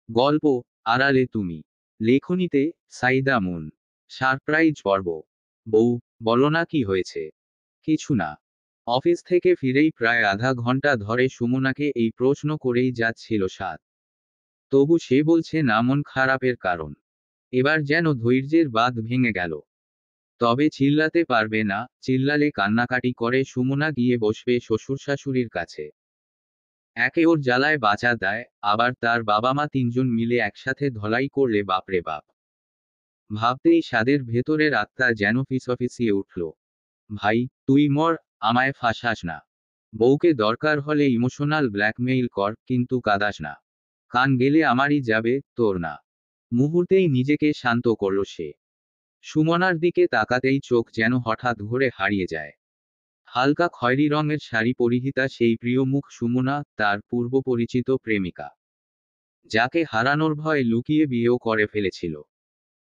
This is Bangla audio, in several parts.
গল্প আড়ালে তুমি। লেখনীতে সাইদা মুন। সারপ্রাইজ পর্ব। বউ, বলো না কি হয়েছে? কিছু না। অফিস থেকে ফিরেই প্রায় আধা ঘন্টা ধরে সুমনাকে এই প্রশ্ন করেই যাচ্ছিল সাদ। তবু সে বলছে না মন খারাপের কারণ। এবার যেন ধৈর্যের বাঁধ ভেঙে গেল। তবে চিল্লাতে পারবে না, চিল্লালে কান্নাকাটি করে সুমনা গিয়ে বসবে শ্বশুর শাশুড়ির কাছে। একে ওর জ্বালায় বাঁচা দেয়, আবার তার বাবা মা তিনজন মিলে একসাথে ধলাই করলে বাপরে বাপ। ভাবতেই সাদের ভেতরের আত্মা যেন ফিসফিসিয়ে উঠল। ভাই, তুই মর, আমায় ফাঁসাস না। বউকে দরকার হলে ইমোশনাল ব্ল্যাকমেইল কর, কিন্তু কাঁদাস না। কান গেলে আমারই যাবে, তোর না। মুহূর্তেই নিজেকে শান্ত করল সে। সুমনার দিকে তাকাতেই চোখ যেন হঠাৎ ঘুরে হারিয়ে যায়। হালকা খয়েরি রঙের শাড়ি পরিহিতা সেই প্রিয় মুখ সুমনা, তার পূর্ব পরিচিত প্রেমিকা, যাকে হারানোর ভয়ে লুকিয়ে বিয়েও করে ফেলেছিল।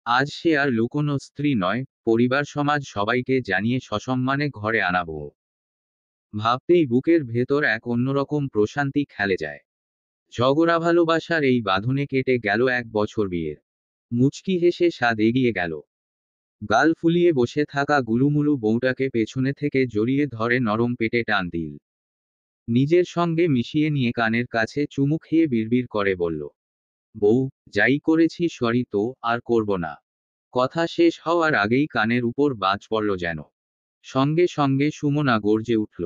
আজ সে আর লুকোনো স্ত্রী নয়, পরিবার সমাজ সবাইকে জানিয়ে সসম্মানে ঘরে আনাবো। ভাবতেই বুকের ভেতর এক অন্যরকম প্রশান্তি খেলে যায়। ঝগড়া ভালোবাসার এই বাঁধনে কেটে গেল 1 বছর বিয়ের। মুচকি হেসে সাদ এগিয়ে গেল। গাল ফুলিয়ে বসে থাকা গুলুমুলু বউটাকে পেছনে থেকে জড়িয়ে ধরে নরম পেটে টান দিল। নিজের সঙ্গে মিশিয়ে নিয়ে কানের কাছে চুমু খেয়ে বিড়বিড় করে বলল, বউ, যাই করেছি সরি তো, আর করব না। কথা শেষ হওয়ার আগেই কানের উপর বাজ পড়ল যেন। সঙ্গে সঙ্গে সুমনা গর্জে উঠল,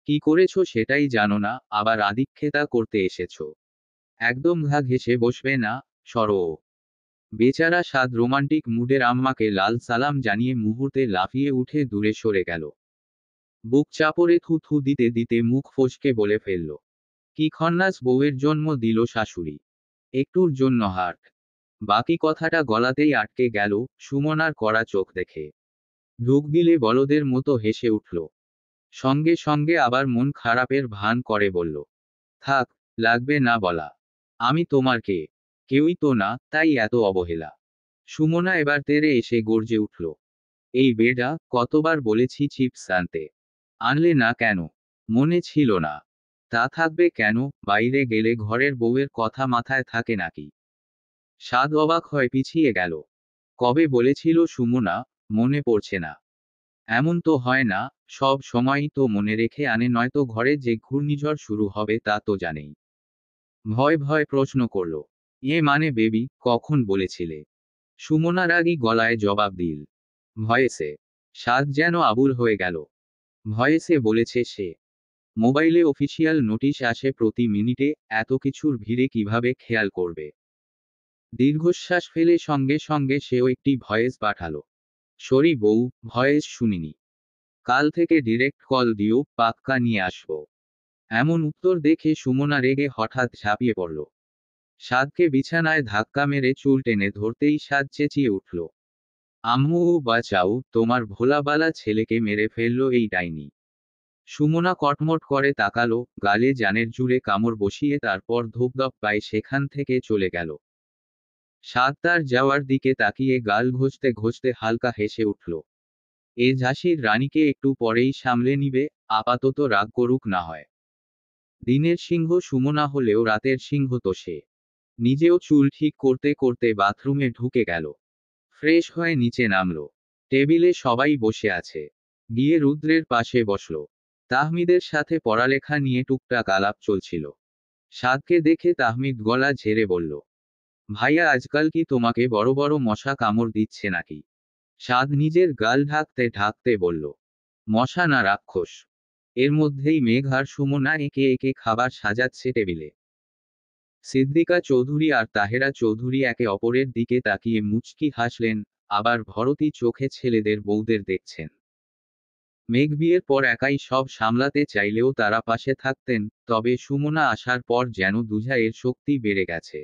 কি করেছো সেটাই জানো না, আবার আদিক্ষেতা করতে এসেছো? একদম ঘা ঘেঁষে বসবে না, সরো। বেচারা সাদ রোমান্টিক মুডের আম্মাকে লাল সালাম জানিয়ে মুহূর্তে লাফিয়ে উঠে দূরে সরে গেল। বুক চাপড়ে থু থু দিতে দিতে মুখ ফসকে বলে ফেলল, কি খন্নাস বউয়ের জন্ম দিল শাশুড়ি। একটুর জন্য হার্ট। বাকি কথাটা গলাতেই আটকে গেল। সুমনার কড়া চোখ দেখে ঢুক গিলে বলদের মতো হেসে উঠল। সঙ্গে সঙ্গে আবার মন খারাপের ভান করে বলল, থাক, লাগবে না বলা। আমি তোমার কে? কেউই তো না, তাই এত অবহেলা। সুমনা এবার তেড়ে এসে গর্জে উঠল, এই বেডা, কতবার বলেছি চিপস আনতে, আনলে না কেন? মনে ছিল না? তা থাকবে কেন, বাইরে গেলে ঘরের বউয়ের কথা মাথায় থাকে নাকি? সাদ অবাক হয়ে পিছিয়ে গেল। কবে বলেছিল সুমনা? মনে পড়ছে না। এমন তো হয় না, সব সময়ই তো মনে রেখে আনে, নয়তো ঘরে যে ঘূর্ণিঝড় শুরু হবে তা তো জানেই। ভয় ভয় প্রশ্ন করল, মানে বেবি, কখন বলেছিলে? সুমনা রাগী গলায় জবাব দিল, ভয়েসে। সাদ যেন আবুল হয়ে গেল। ভয়েসে বলেছে সে? মোবাইলে অফিসিয়াল নোটিশ আসে প্রতি মিনিটে, এত কিছুর ভিড়ে কিভাবে খেয়াল করবে? দীর্ঘশ্বাস ফেলে সঙ্গে সঙ্গে সেও একটি ভয়েস পাঠালো, সরি বউ, ভয়েস শুনিনি। কাল থেকে ডিরেক্ট কল দিও, পাক্কা নিয়ে আসবো। এমন উত্তর দেখে সুমনা রেগে হঠাৎ ঝাঁপিয়ে পড়ল। সাদকে বিছানায় ধাক্কা মেরে চুল টেনে ধরতেই সাদ চেঁচিয়ে উঠল, আম্মু বাঁচাও, তোমার ভোলাবালা ছেলেকে মেরে ফেললো এই ডাইনি। সুমনা কটমট করে তাকালো, গালে জানের জুড়ে কামড় বসিয়ে তারপর ধূপধাপ পায়ে সেখান থেকে চলে গেল। সাদ তার যাওয়ার দিকে তাকিয়ে গাল ঘষতে ঘষতে হালকা হেসে উঠল। এ ঝাঁসির রানীকে একটু পরেই সামলে নিবে, আপাতত রাগ করুক না হয়। দিনের সিংহ সুমনা হলেও রাতের সিংহ তো সে। নিজেও চুল ঠিক করতে করতে বাথরুমে ঢুকে গেল। ফ্রেশ হয়ে নিচে নামলো। টেবিলে সবাই বসে আছে। গিয়ে রুদ্রের পাশে বসল। তাহমিদের সাথে পড়ালেখা নিয়ে টুকটাক আলাপ চলছিল। সাদকে দেখে তাহমিদ গলা ঝেড়ে বলল, ভাইয়া আজকাল কি তোমাকে বড় বড় মশা কামড় দিচ্ছে নাকি? সাদ নিজের গাল ঢাকতে ঢাকতে বলল, মশা না রাক্ষস। এর মধ্যেই মেঘ আর সুমনা একে একে খাবার সাজাচ্ছে টেবিলে। সিদ্দিকা চৌধুরী আর তাহেরা চৌধুরী একে অপরের দিকে তাকিয়ে মুচকি হাসলেন, আবার ভরতি চোখে ছেলেদের বউদের দেখছেন। মেঘ বিয়ের পর একাই সব সামলাতে চাইলেও তারা পাশে থাকতেন, তবে সুমনা আসার পর যেন দুঝায়ের শক্তি বেড়ে গেছে।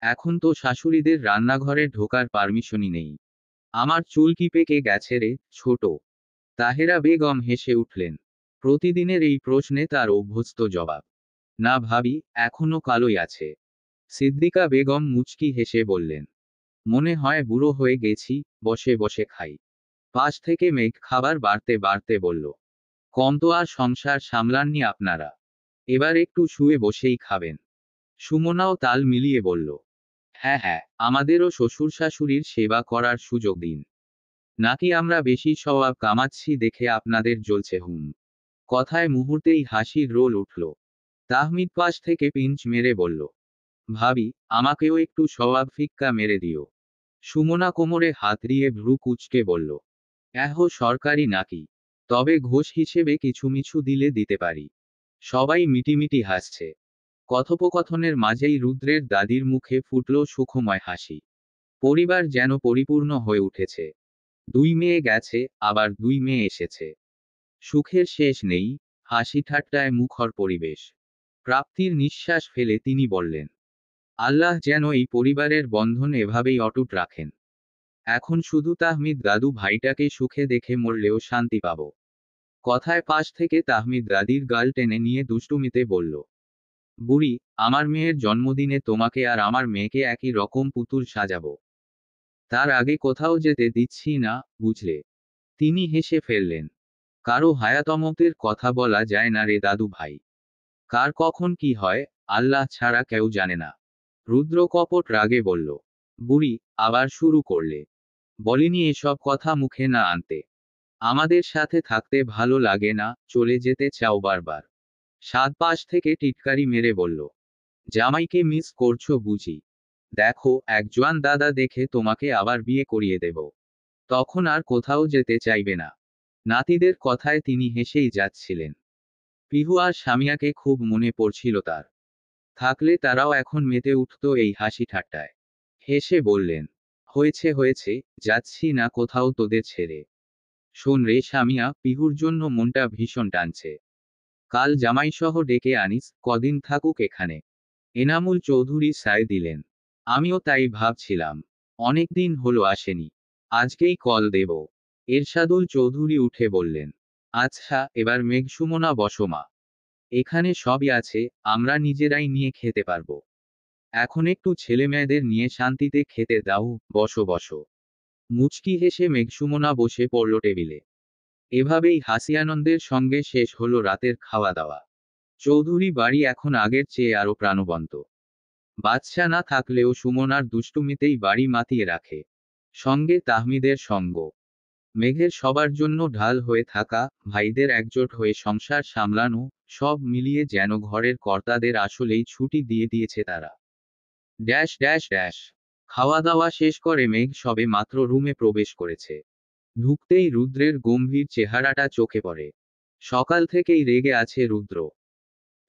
এখন তো শাশুড়িদের রান্নাঘরে ঢোকার পারমিশনই নেই। আমার চুল কি পেকে গেছে রে, ছোট? তাহেরা বেগম হেসে উঠলেন। প্রতিদিনের এই প্রশ্নে তার অভ্যস্ত জবাব, না ভাবি, এখনো কালোই আছে। সিদ্দিকা বেগম মুচকি হেসে বললেন, মনে হয় বুড়ো হয়ে গেছি, বসে বসে খাই। পাশ থেকে মেঘ খাবার বাড়তে বাড়তে বলল, কম তো আর সংসার সামলাননি আপনারা। এবার একটু শুয়ে বসেই খাবেন। সুমনাও তাল মিলিয়ে বলল, হ্যাঁ হ্যাঁ, আমাদেরও শ্বশুর শাশুড়ির সেবা করার সুযোগ দিন। নাকি আমরা বেশি স্বভাব কামাচ্ছি দেখে আপনাদের জ্বলছে হুম? কথায় মুহূর্তেই হাসির রোল উঠল। তাহমিদ পাশ থেকে পিঞ্চ মেরে বলল, ভাবি, আমাকেও একটু স্বভাব ফিক্কা মেরে দিও। সুমনা কোমরে হাত দিয়ে ভ্রু কুঁচকে বলল, সরকারি নাকি? তবে ঘোষ হিসেবে কিছু মিছু দিলে দিতে পারি। সবাই মিটিমিটি হাসছে। কথোপকথনের মাঝেই রুদ্রের দাদির মুখে ফুটল সুখময় হাসি। পরিবার যেন পরিপূর্ণ হয়ে উঠেছে। 2 মেয়ে গেছে, আবার 2 মেয়ে এসেছে। সুখের শেষ নেই, হাসি ঠাট্টায় মুখর পরিবেশ। প্রাপ্তির নিঃশ্বাস ফেলে তিনি বললেন, আল্লাহ যেন এই পরিবারের বন্ধন এভাবেই অটুট রাখেন। এখন শুধু তাহমিদ দাদু ভাইটাকে সুখে দেখে মরলেও শান্তি পাব। কথায় পাশ থেকে তাহমিদ দাদির গাল টেনে নিয়ে দুষ্টুমিতে বলল, বুড়ি, আমার মেয়ের জন্মদিনে তোমাকে আর আমার মেয়েকে একই রকম পুতুল সাজাবো। তার আগে কোথাও যেতে দিচ্ছি না, বুঝলে? তিনি হেসে ফেললেন। কারো হায়াতমতের কথা বলা যায় না রে দাদু ভাই। কার কখন কি হয়, আল্লাহ ছাড়া কেউ জানে না। রুদ্র কপট রাগে বলল, বুড়ি, আবার শুরু করলে? বলিনি এসব কথা মুখে না আনতে। আমাদের সাথে থাকতে ভালো লাগে না, চলে যেতে চাও বারবার। সাত পাশ থেকে টিটকারি মেরে বলল, জামাইকে মিস করছো বুঝি? দেখো, এক জোয়ান দাদা দেখে তোমাকে আবার বিয়ে করিয়ে দেব। তখন আর কোথাও যেতে চাইবে না। নাতিদের কথায় তিনি হেসেই যাচ্ছিলেন। পিহু আর সামিয়াকে খুব মনে পড়ছিল তার। থাকলে তারাও এখন মেতে উঠত এই হাসি ঠাট্টায়। হেসে বললেন, হয়েছে হয়েছে, যাচ্ছি না কোথাও তোদের ছেড়ে। শোন রে সামিয়া, পিহুর জন্য মনটা ভীষণ টানছে। কাল জামাইসহ ডেকে আনিস, কদিন থাকুক এখানে। এনামুল চৌধুরী সায় দিলেন। আমিও তাই ভাবছিলাম। অনেকদিন হলো আসেনি। আজকেই কল দেব। এরশাদুল চৌধুরী উঠে বললেন, আচ্ছা, এবার মেঘসুমনা বসো মা। এখানে সবই আছে, আমরা নিজেরাই নিয়ে খেতে পারবো। এখন একটু ছেলেমেয়েদের নিয়ে শান্তিতে খেতে দাও, বসো বসো। মুচকি হেসে মেঘসুমনা বসে পড়ল টেবিলে। এভাবেই হাসি আনন্দের সঙ্গে শেষ হলো রাতের খাওয়া দাওয়া। চৌধুরী বাড়ি এখন আগের চেয়ে আরো প্রাণবন্ত। বাচ্চা না থাকলেও সুমনার দুষ্টুমিতেই বাড়ি মাতিয়ে রাখে। সঙ্গে তাহমিদের সঙ্গ। মেঘের সবার জন্য ঢাল হয়ে থাকা, ভাইদের একজোট হয়ে সংসার সামলানো, সব মিলিয়ে যেন ঘরের কর্তাদের আসলেই ছুটি দিয়ে দিয়েছে তারা। Dash dash dash. খাওয়া দাওয়া শেষ করে মেঘ সবে মাত্র রুমে প্রবেশ করেছে। ঢুকতেই রুদ্রের গম্ভীর চেহারাটা চোখে পড়ে। সকাল থেকেই রেগে আছে রুদ্র।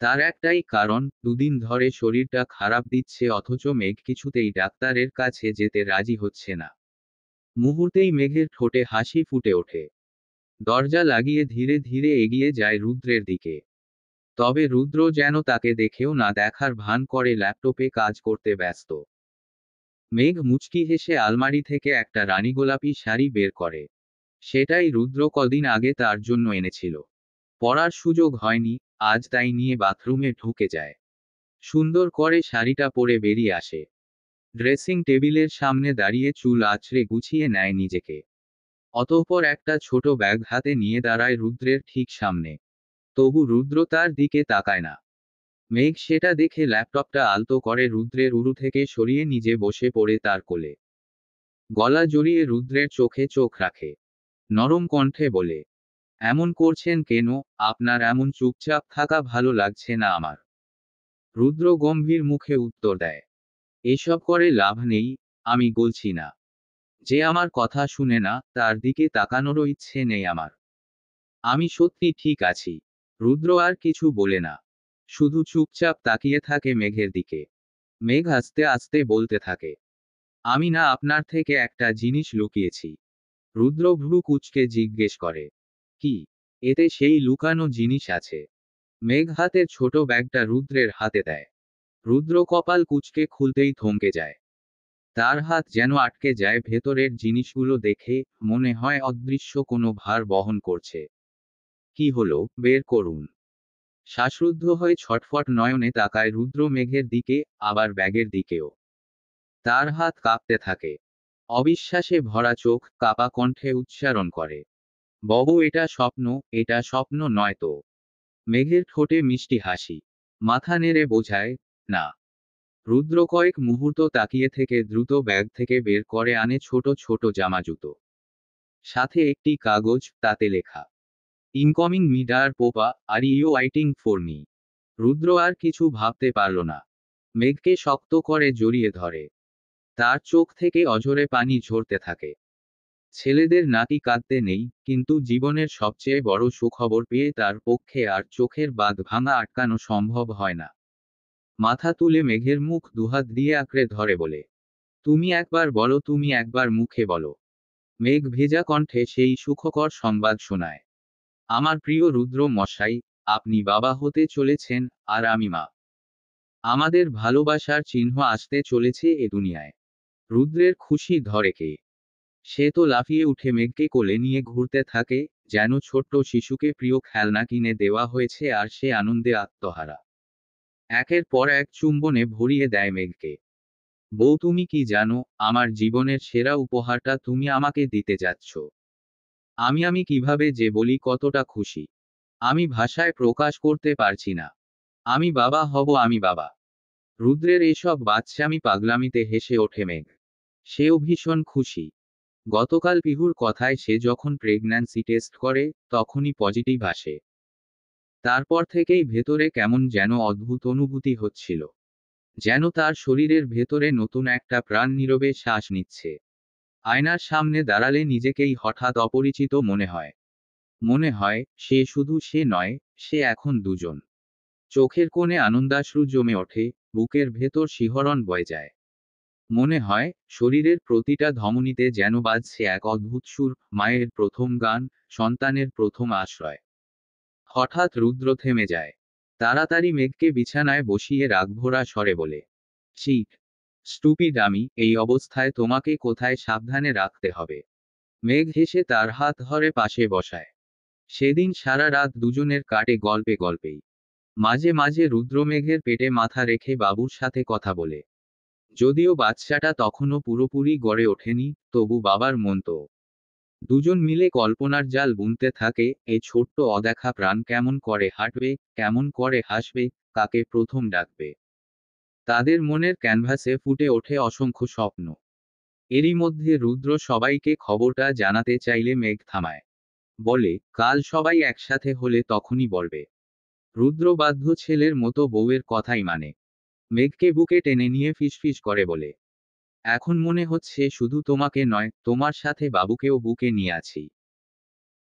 তার একটাই কারণ, দুদিন ধরে শরীরটা খারাপ দিচ্ছে অথচ মেঘ কিছুতেই ডাক্তারের কাছে যেতে রাজি হচ্ছে না। মুহূর্তেই মেঘের ঠোঁটে হাসি ফুটে ওঠে। দরজা লাগিয়ে ধীরে ধীরে এগিয়ে যায় রুদ্রের দিকে। তবে রুদ্র যেন তাকে দেখেও না দেখার ভান করে ল্যাপটপে কাজ করতে ব্যস্ত। মেঘ মুচকি হেসে আলমারি থেকে একটা রানীগোলাপি শাড়ি বের করে। সেটাই রুদ্র কদিন আগে তার জন্য এনেছিল। পরার সুযোগ হয়নি, আজ তাই নিয়ে বাথরুমে ঢুকে যায়। সুন্দর করে শাড়িটা পরে বেরিয়ে আসে। ড্রেসিং টেবিলের সামনে দাঁড়িয়ে চুল আঁচড়ে গুছিয়ে নেয় নিজেকে। অতঃপর একটা ছোট ব্যাগ হাতে নিয়ে দাঁড়ায় রুদ্রের ঠিক সামনে। তবু রুদ্র তার দিকে তাকায় না। মেঘ সেটা দেখে ল্যাপটপটা আলতো করে রুদ্রের উরু থেকে সরিয়ে নিজে বসে পড়ে তার কোলে। গলা জড়িয়ে রুদ্রের চোখে চোখ রাখে। নরম কণ্ঠে বলে, এমন করছেন কেন? আপনার এমন চুপচাপ থাকা ভালো লাগছে না আমার। রুদ্র গম্ভীর মুখে উত্তর দেয়, এসব করে লাভ নেই, আমি বলছি না। যে আমার কথা শুনে না, তার দিকে তাকানোরও ইচ্ছে নেই আমার। আমি সত্যি ঠিক আছি। রুদ্র আর কিছু বলে না। শুধু চুপচাপ তাকিয়ে থাকে মেঘের দিকে। মেঘ আস্তে আস্তে বলতে থাকে, আমি না আপনার থেকে একটা জিনিস লুকিয়েছি। রুদ্র ভ্রু কুঁচকে জিজ্ঞেস করে, কি? এতে সেই লুকানো জিনিস আছে? মেঘ হাতের ছোট ব্যাগটা রুদ্রের হাতে দেয়। রুদ্র কপাল কুঁচকে খুলতেই থমকে যায়। তার হাত যেন আটকে যায় ভেতরের জিনিসগুলো দেখে, মনে হয় অদৃশ্য কোনো ভার বহন করছে। কি হলো, বের করুন। শ্বাসরুদ্ধ হয়ে ছটফট নয়নে তাকায় রুদ্র মেঘের দিকে, আবার ব্যাগের দিকেও। তার হাত কাঁপতে থাকে। অবিশ্বাসে ভরা চোখ, কাপা কণ্ঠে উচ্চারণ করে, ববু, এটা স্বপ্ন, এটা স্বপ্ন নয় তো? মেঘের ঠোঁটে মিষ্টি হাসি। মাথা নেড়ে বোঝায়, না। রুদ্র কয়েক মুহূর্ত তাকিয়ে থেকে দ্রুত ব্যাগ থেকে বের করে আনে ছোট ছোট জামা জুতো, সাথে একটি কাগজ, তাতে লেখা, incoming মিডার পোপা, are you waiting for me. রুদ্র আর কিছু ভাবতে পারল না। মেঘকে শক্ত করে জড়িয়ে ধরে। তার চোখ থেকে অঝরে পানি ঝরতে থাকে। ছেলেদের নাকি কাঁদতে নেই, কিন্তু জীবনের সবচেয়ে বড় সুখবর পেয়ে তার পক্ষে আর চোখের বাঁধ ভাঙা আটকানো সম্ভব হয় না। মাথা তুলে মেঘের মুখ দুহাত দিয়ে আঁকড়ে ধরে বলে, তুমি একবার বলো, তুমি একবার মুখে বলো। মেঘ ভেজা কণ্ঠে সেই সুখকর সংবাদ শোনায়, আমার প্রিয় রুদ্র মশাই, আপনি বাবা হতে চলেছেন, আর আমি মা। আমাদের ভালোবাসার চিহ্ন আসতে চলেছে এ দুনিয়ায়। রুদ্রের খুশি ধরে কে। সে তো লাফিয়ে উঠে মেঘকে কোলে নিয়ে ঘুরতে থাকে, যেন ছোট্ট শিশুকে প্রিয় খেলনা কিনে দেওয়া হয়েছে আর সে আনন্দে আত্মহারা। একের পর এক চুম্বনে ভরিয়ে দেয় মেঘকে। বউ, তুমি কি জানো, আমার জীবনের সেরা উপহারটা তুমি আমাকে দিতে যাচ্ছ। আমি কিভাবে যে বলি কতটা খুশি। আমি ভাষায় প্রকাশ করতে পারছি না। আমি বাবা হব, আমি বাবা। রুদ্রের এসব বাচ্চামি পাগলামিতে হেসে ওঠে মেঘ। সেও ভীষণ খুশি। গতকাল পিহুর কথায় সে যখন প্রেগন্যান্সি টেস্ট করে, তখনই পজিটিভ আসে। তারপর থেকেই ভেতরে কেমন যেন অদ্ভুত অনুভূতি হচ্ছিল। যেন তার শরীরের ভেতরে নতুন একটা প্রাণ নীরবে শ্বাস নিচ্ছে। আয়নার সামনে দাঁড়ালে নিজেকেই হঠাৎ অপরিচিত মনে হয়। মনে হয় সে শুধু সে নয়, সে এখন দুজন। চোখের কোণে আনন্দাশ্রু জমে ওঠে, বুকের ভেতর শিহরণ বয়ে যায়। মনে হয় শরীরের প্রতিটা ধমনীতে যেন বাজছে এক অদ্ভুত সুর, মায়ের প্রথম গান, সন্তানের প্রথম আশ্রয়। হঠাৎ রুদ্র থেমে যায়। তাড়াতাড়ি মেঘকে বিছানায় বসিয়ে রাগভরা স্বরে বলে, চিক, স্টুপিড, আমি এই অবস্থায় তোমাকে কোথায় সাবধানে রাখতে হবে। মেঘ হেসে তার হাত ধরে পাশে বসায়। সেদিন সারা রাত দুজনের কাটে গল্পে গল্পেই। মাঝে মাঝে রুদ্র মেঘের পেটে মাথা রেখে বাবুর সাথে কথা বলে। যদিও বাচ্চাটা তখনও পুরোপুরি গড়ে ওঠেনি, তবু বাবার মন তো। দুজন মিলে কল্পনার জাল বুনতে থাকে, এই ছোট্ট অদেখা প্রাণ কেমন করে হাঁটবে, কেমন করে হাসবে, কাকে প্রথম ডাকবে। তাদের মনের ক্যানভাসে ফুটে ওঠে অসংখ্য স্বপ্ন। এরই মধ্যে রুদ্র সবাইকে খবরটা জানাতে চাইলে মেঘ থামায়। বলে, কাল সবাই একসাথে হলে তখনই বলবে। রুদ্র বাধ্য ছেলের মতো বউয়ের কথাই মানে। মেঘকে বুকে টেনে নিয়ে ফিসফিস করে বলে, এখন মনে হচ্ছে শুধু তোমাকে নয়, তোমার সাথে বাবুকেও বুকে নিয়ে আছি।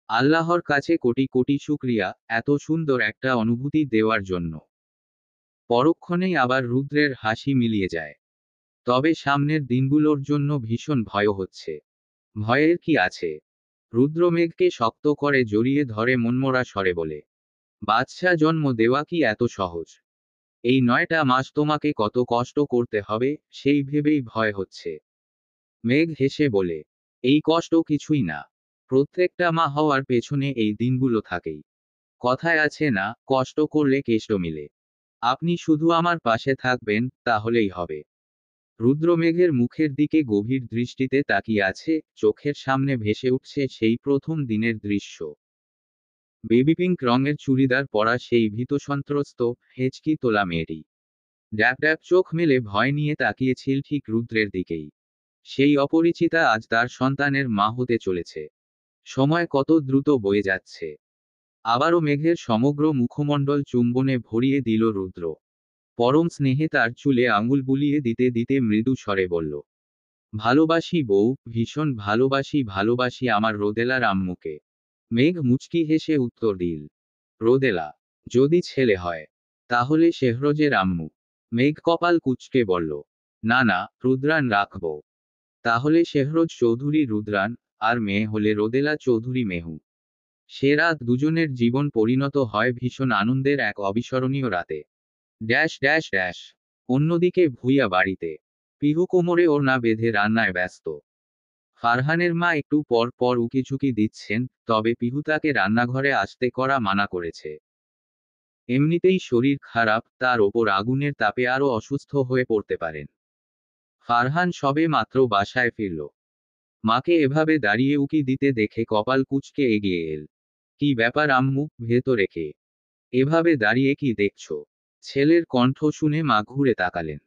আল্লাহর কাছে কোটি কোটি শুকরিয়া, এত সুন্দর একটা অনুভূতি দেওয়ার জন্য। পরক্ষণেই আবার রুদ্রের হাসি মিলিয়ে যায়। তবে সামনের দিনগুলোর জন্য ভীষণ ভয় হচ্ছে। ভয়ের কি আছে? রুদ্র মেঘকে শক্ত করে জড়িয়ে ধরে মনমরা স্বরে বলে, বাচ্চা জন্ম দেওয়া কি এত সহজ? এই 9টা মাস তোমাকে কত কষ্ট করতে হবে, সেই ভেবেই ভয় হচ্ছে। মেঘ হেসে বলে, এই কষ্ট কিছুই না। প্রত্যেকটা মা হওয়ার পেছনে এই দিনগুলো থাকেই। কথায় আছে না, কষ্ট করলে কেষ্ট মিলে। আপনি শুধু আমার পাশে থাকবেন, তাহলেই হবে। রুদ্র মেঘের মুখের দিকে গভীর দৃষ্টিতে তাকিয়ে আছে, চোখের সামনে ভেসে উঠছে সেই প্রথম দিনের দৃশ্য। বেবি পিঙ্ক রঙের চুড়িদার পরা সেই ভীতসন্ত্রস্ত, হেঁচকি তোলা মেয়েটি ড্যাপ ড্যাপ চোখ মেলে ভয় নিয়ে তাকিয়েছিল ঠিক রুদ্রের দিকেই। সেই অপরিচিতা আজ তার সন্তানের মা হতে চলেছে। সময় কত দ্রুত বয়ে যাচ্ছে। আবারও মেঘের সমগ্র মুখমণ্ডল চুম্বনে ভরিয়ে দিল রুদ্র। পরম স্নেহে তার চুলে আঙুল বুলিয়ে দিতে দিতে মৃদু স্বরে বলল, ভালোবাসি বউ, ভীষণ ভালোবাসি, ভালোবাসি আমার রোদেলার আম্মুকে। মেঘ মুচকি হেসে উত্তর দিল, রোদেলা? যদি ছেলে হয়, তাহলে শেহরজের আম্মু। মেঘ কপাল কুঁচকে বলল, না না, রুদ্রান রাখব। তাহলে শেহরজ চৌধুরী রুদ্রান, আর মেয়ে হলে রোদেলা চৌধুরী মেহু। সে রাত দুজনের জীবন পরিণত হয় ভীষণ আনন্দের এক অবিস্মরণীয় রাতে। Dash dash dash. অন্যদিকে ভুইয়া বাড়িতে পিহু কোমরে ওড়না বেঁধে রান্নায় ব্যস্ত। ফারহানের মা একটু পর পর উকিঝুঁকি দিচ্ছেন, তবে পিহু তাকে রান্নাঘরে আসতে করা মানা করেছে। এমনিতেই শরীর খারাপ, তার ওপর আগুনের তাপে আরও অসুস্থ হয়ে পড়তে পারেন। ফারহান সবে মাত্র বাসায় ফিরল। মাকে এভাবে দাঁড়িয়ে উকি দিতে দেখে কপাল কুঁচকে এগিয়ে এল। কি ব্যাপার আম্মু, ভেতরে কে? এভাবে দাঁড়িয়ে কি দেখছো? ছেলের কণ্ঠ শুনে মা ঘুরে তাকালেন।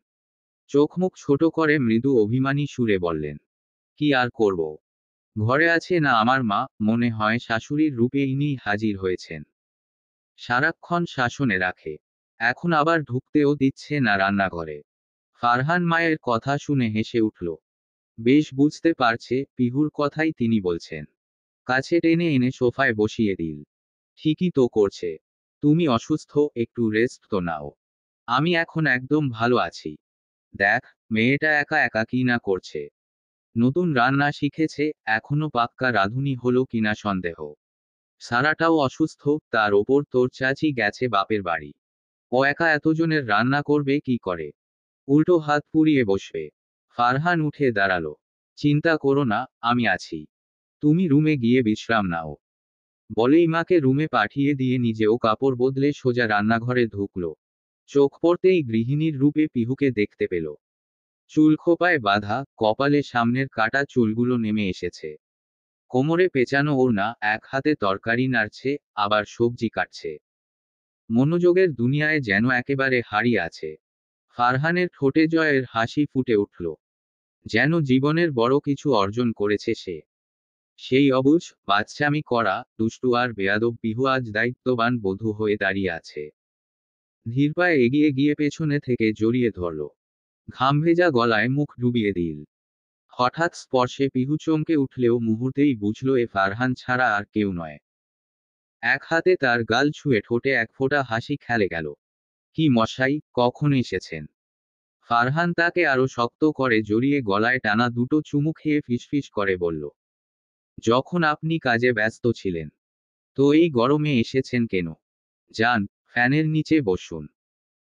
চোখ মুখ ছোট করে মৃদু অভিমানী সুরে বললেন, কি আর করব? ঘরে আছে না আমার মা, মনে হয় শাশুড়ির রূপে ইনি হাজির হয়েছেন। সারাক্ষণ শাসনে রাখে। এখন আবার ঢুকতেও দিচ্ছে না রান্নাঘরে। ফারহান মায়ের কথা শুনে হেসে উঠল। বেশ বুঝতে পারছে পিহুর কথাই তিনি বলছেন। কাছে টেনে এনে সোফায় বসিয়ে দিল। ঠিকই তো করছে। তুমি অসুস্থ, একটু রেস্ট তো নাও। আমি এখন একদম ভালো আছি। দেখ, মেয়েটা একা একা কি না করছে। নতুন রান্না শিখেছে, এখনো পাক্কা রাঁধুনি হলো কিনা সন্দেহ। সারাটাও অসুস্থ, তার ওপর তোর চাচি গেছে বাপের বাড়ি। ও একা এতজনের রান্না করবে কি করে? উল্টো হাত পুড়িয়ে বসবে। ফারহান উঠে দাঁড়ালো। চিন্তা করো না, আমি আছি। তুমি রুমে গিয়ে বিশ্রাম নাও। বলেই মাকে রুমে পাঠিয়ে দিয়ে নিজেও কাপড় বদলে সোজা রান্নাঘরে ঢুকলো। চোখ পড়তেই গৃহিণীর রূপে পিহুকে দেখতে পেল। চুল খোপায় বাঁধা, কপালে সামনের কাটা চুলগুলো নেমে এসেছে। কোমরে পেঁচানো ওড়না, এক হাতে তরকারি নাড়ছে, আবার সবজি কাটছে। মনোযোগের দুনিয়ায় যেন একেবারে হারিয়ে আছে। ফারহানের ঠোঁটে জয়ের হাসি ফুটে উঠল। যেন জীবনের বড় কিছু অর্জন করেছে সে। সেই অবুঝ, বাচ্চামি করা, দুষ্টু আর বেয়াদব পিহু আজ দায়িত্ববান বধূ হয়ে দাঁড়িয়ে আছে। ধীর পায়ে এগিয়ে গিয়ে পেছনে থেকে জড়িয়ে ধরল। ঘাম ভেজা গলায় মুখ ডুবিয়ে দিল। হঠাৎ স্পর্শে পিহু চমকে উঠলেও মুহূর্তেই বুঝল এ ফারহান ছাড়া আর কেউ নয়। এক হাতে তার গাল ছুঁয়ে ঠোঁটে এক ফোঁটা হাসি খেলে গেল। কি মশাই, কখন এসেছেন? ফারহান তাকে আরো শক্ত করে জড়িয়ে গলায় টানা দুটো চুমু খেয়ে ফিসফিস করে বলল, যখন আপনি কাজে ব্যস্ত ছিলেন। তো এই গরমে এসেছেন কেন? যান, ফ্যানের নিচে বসুন।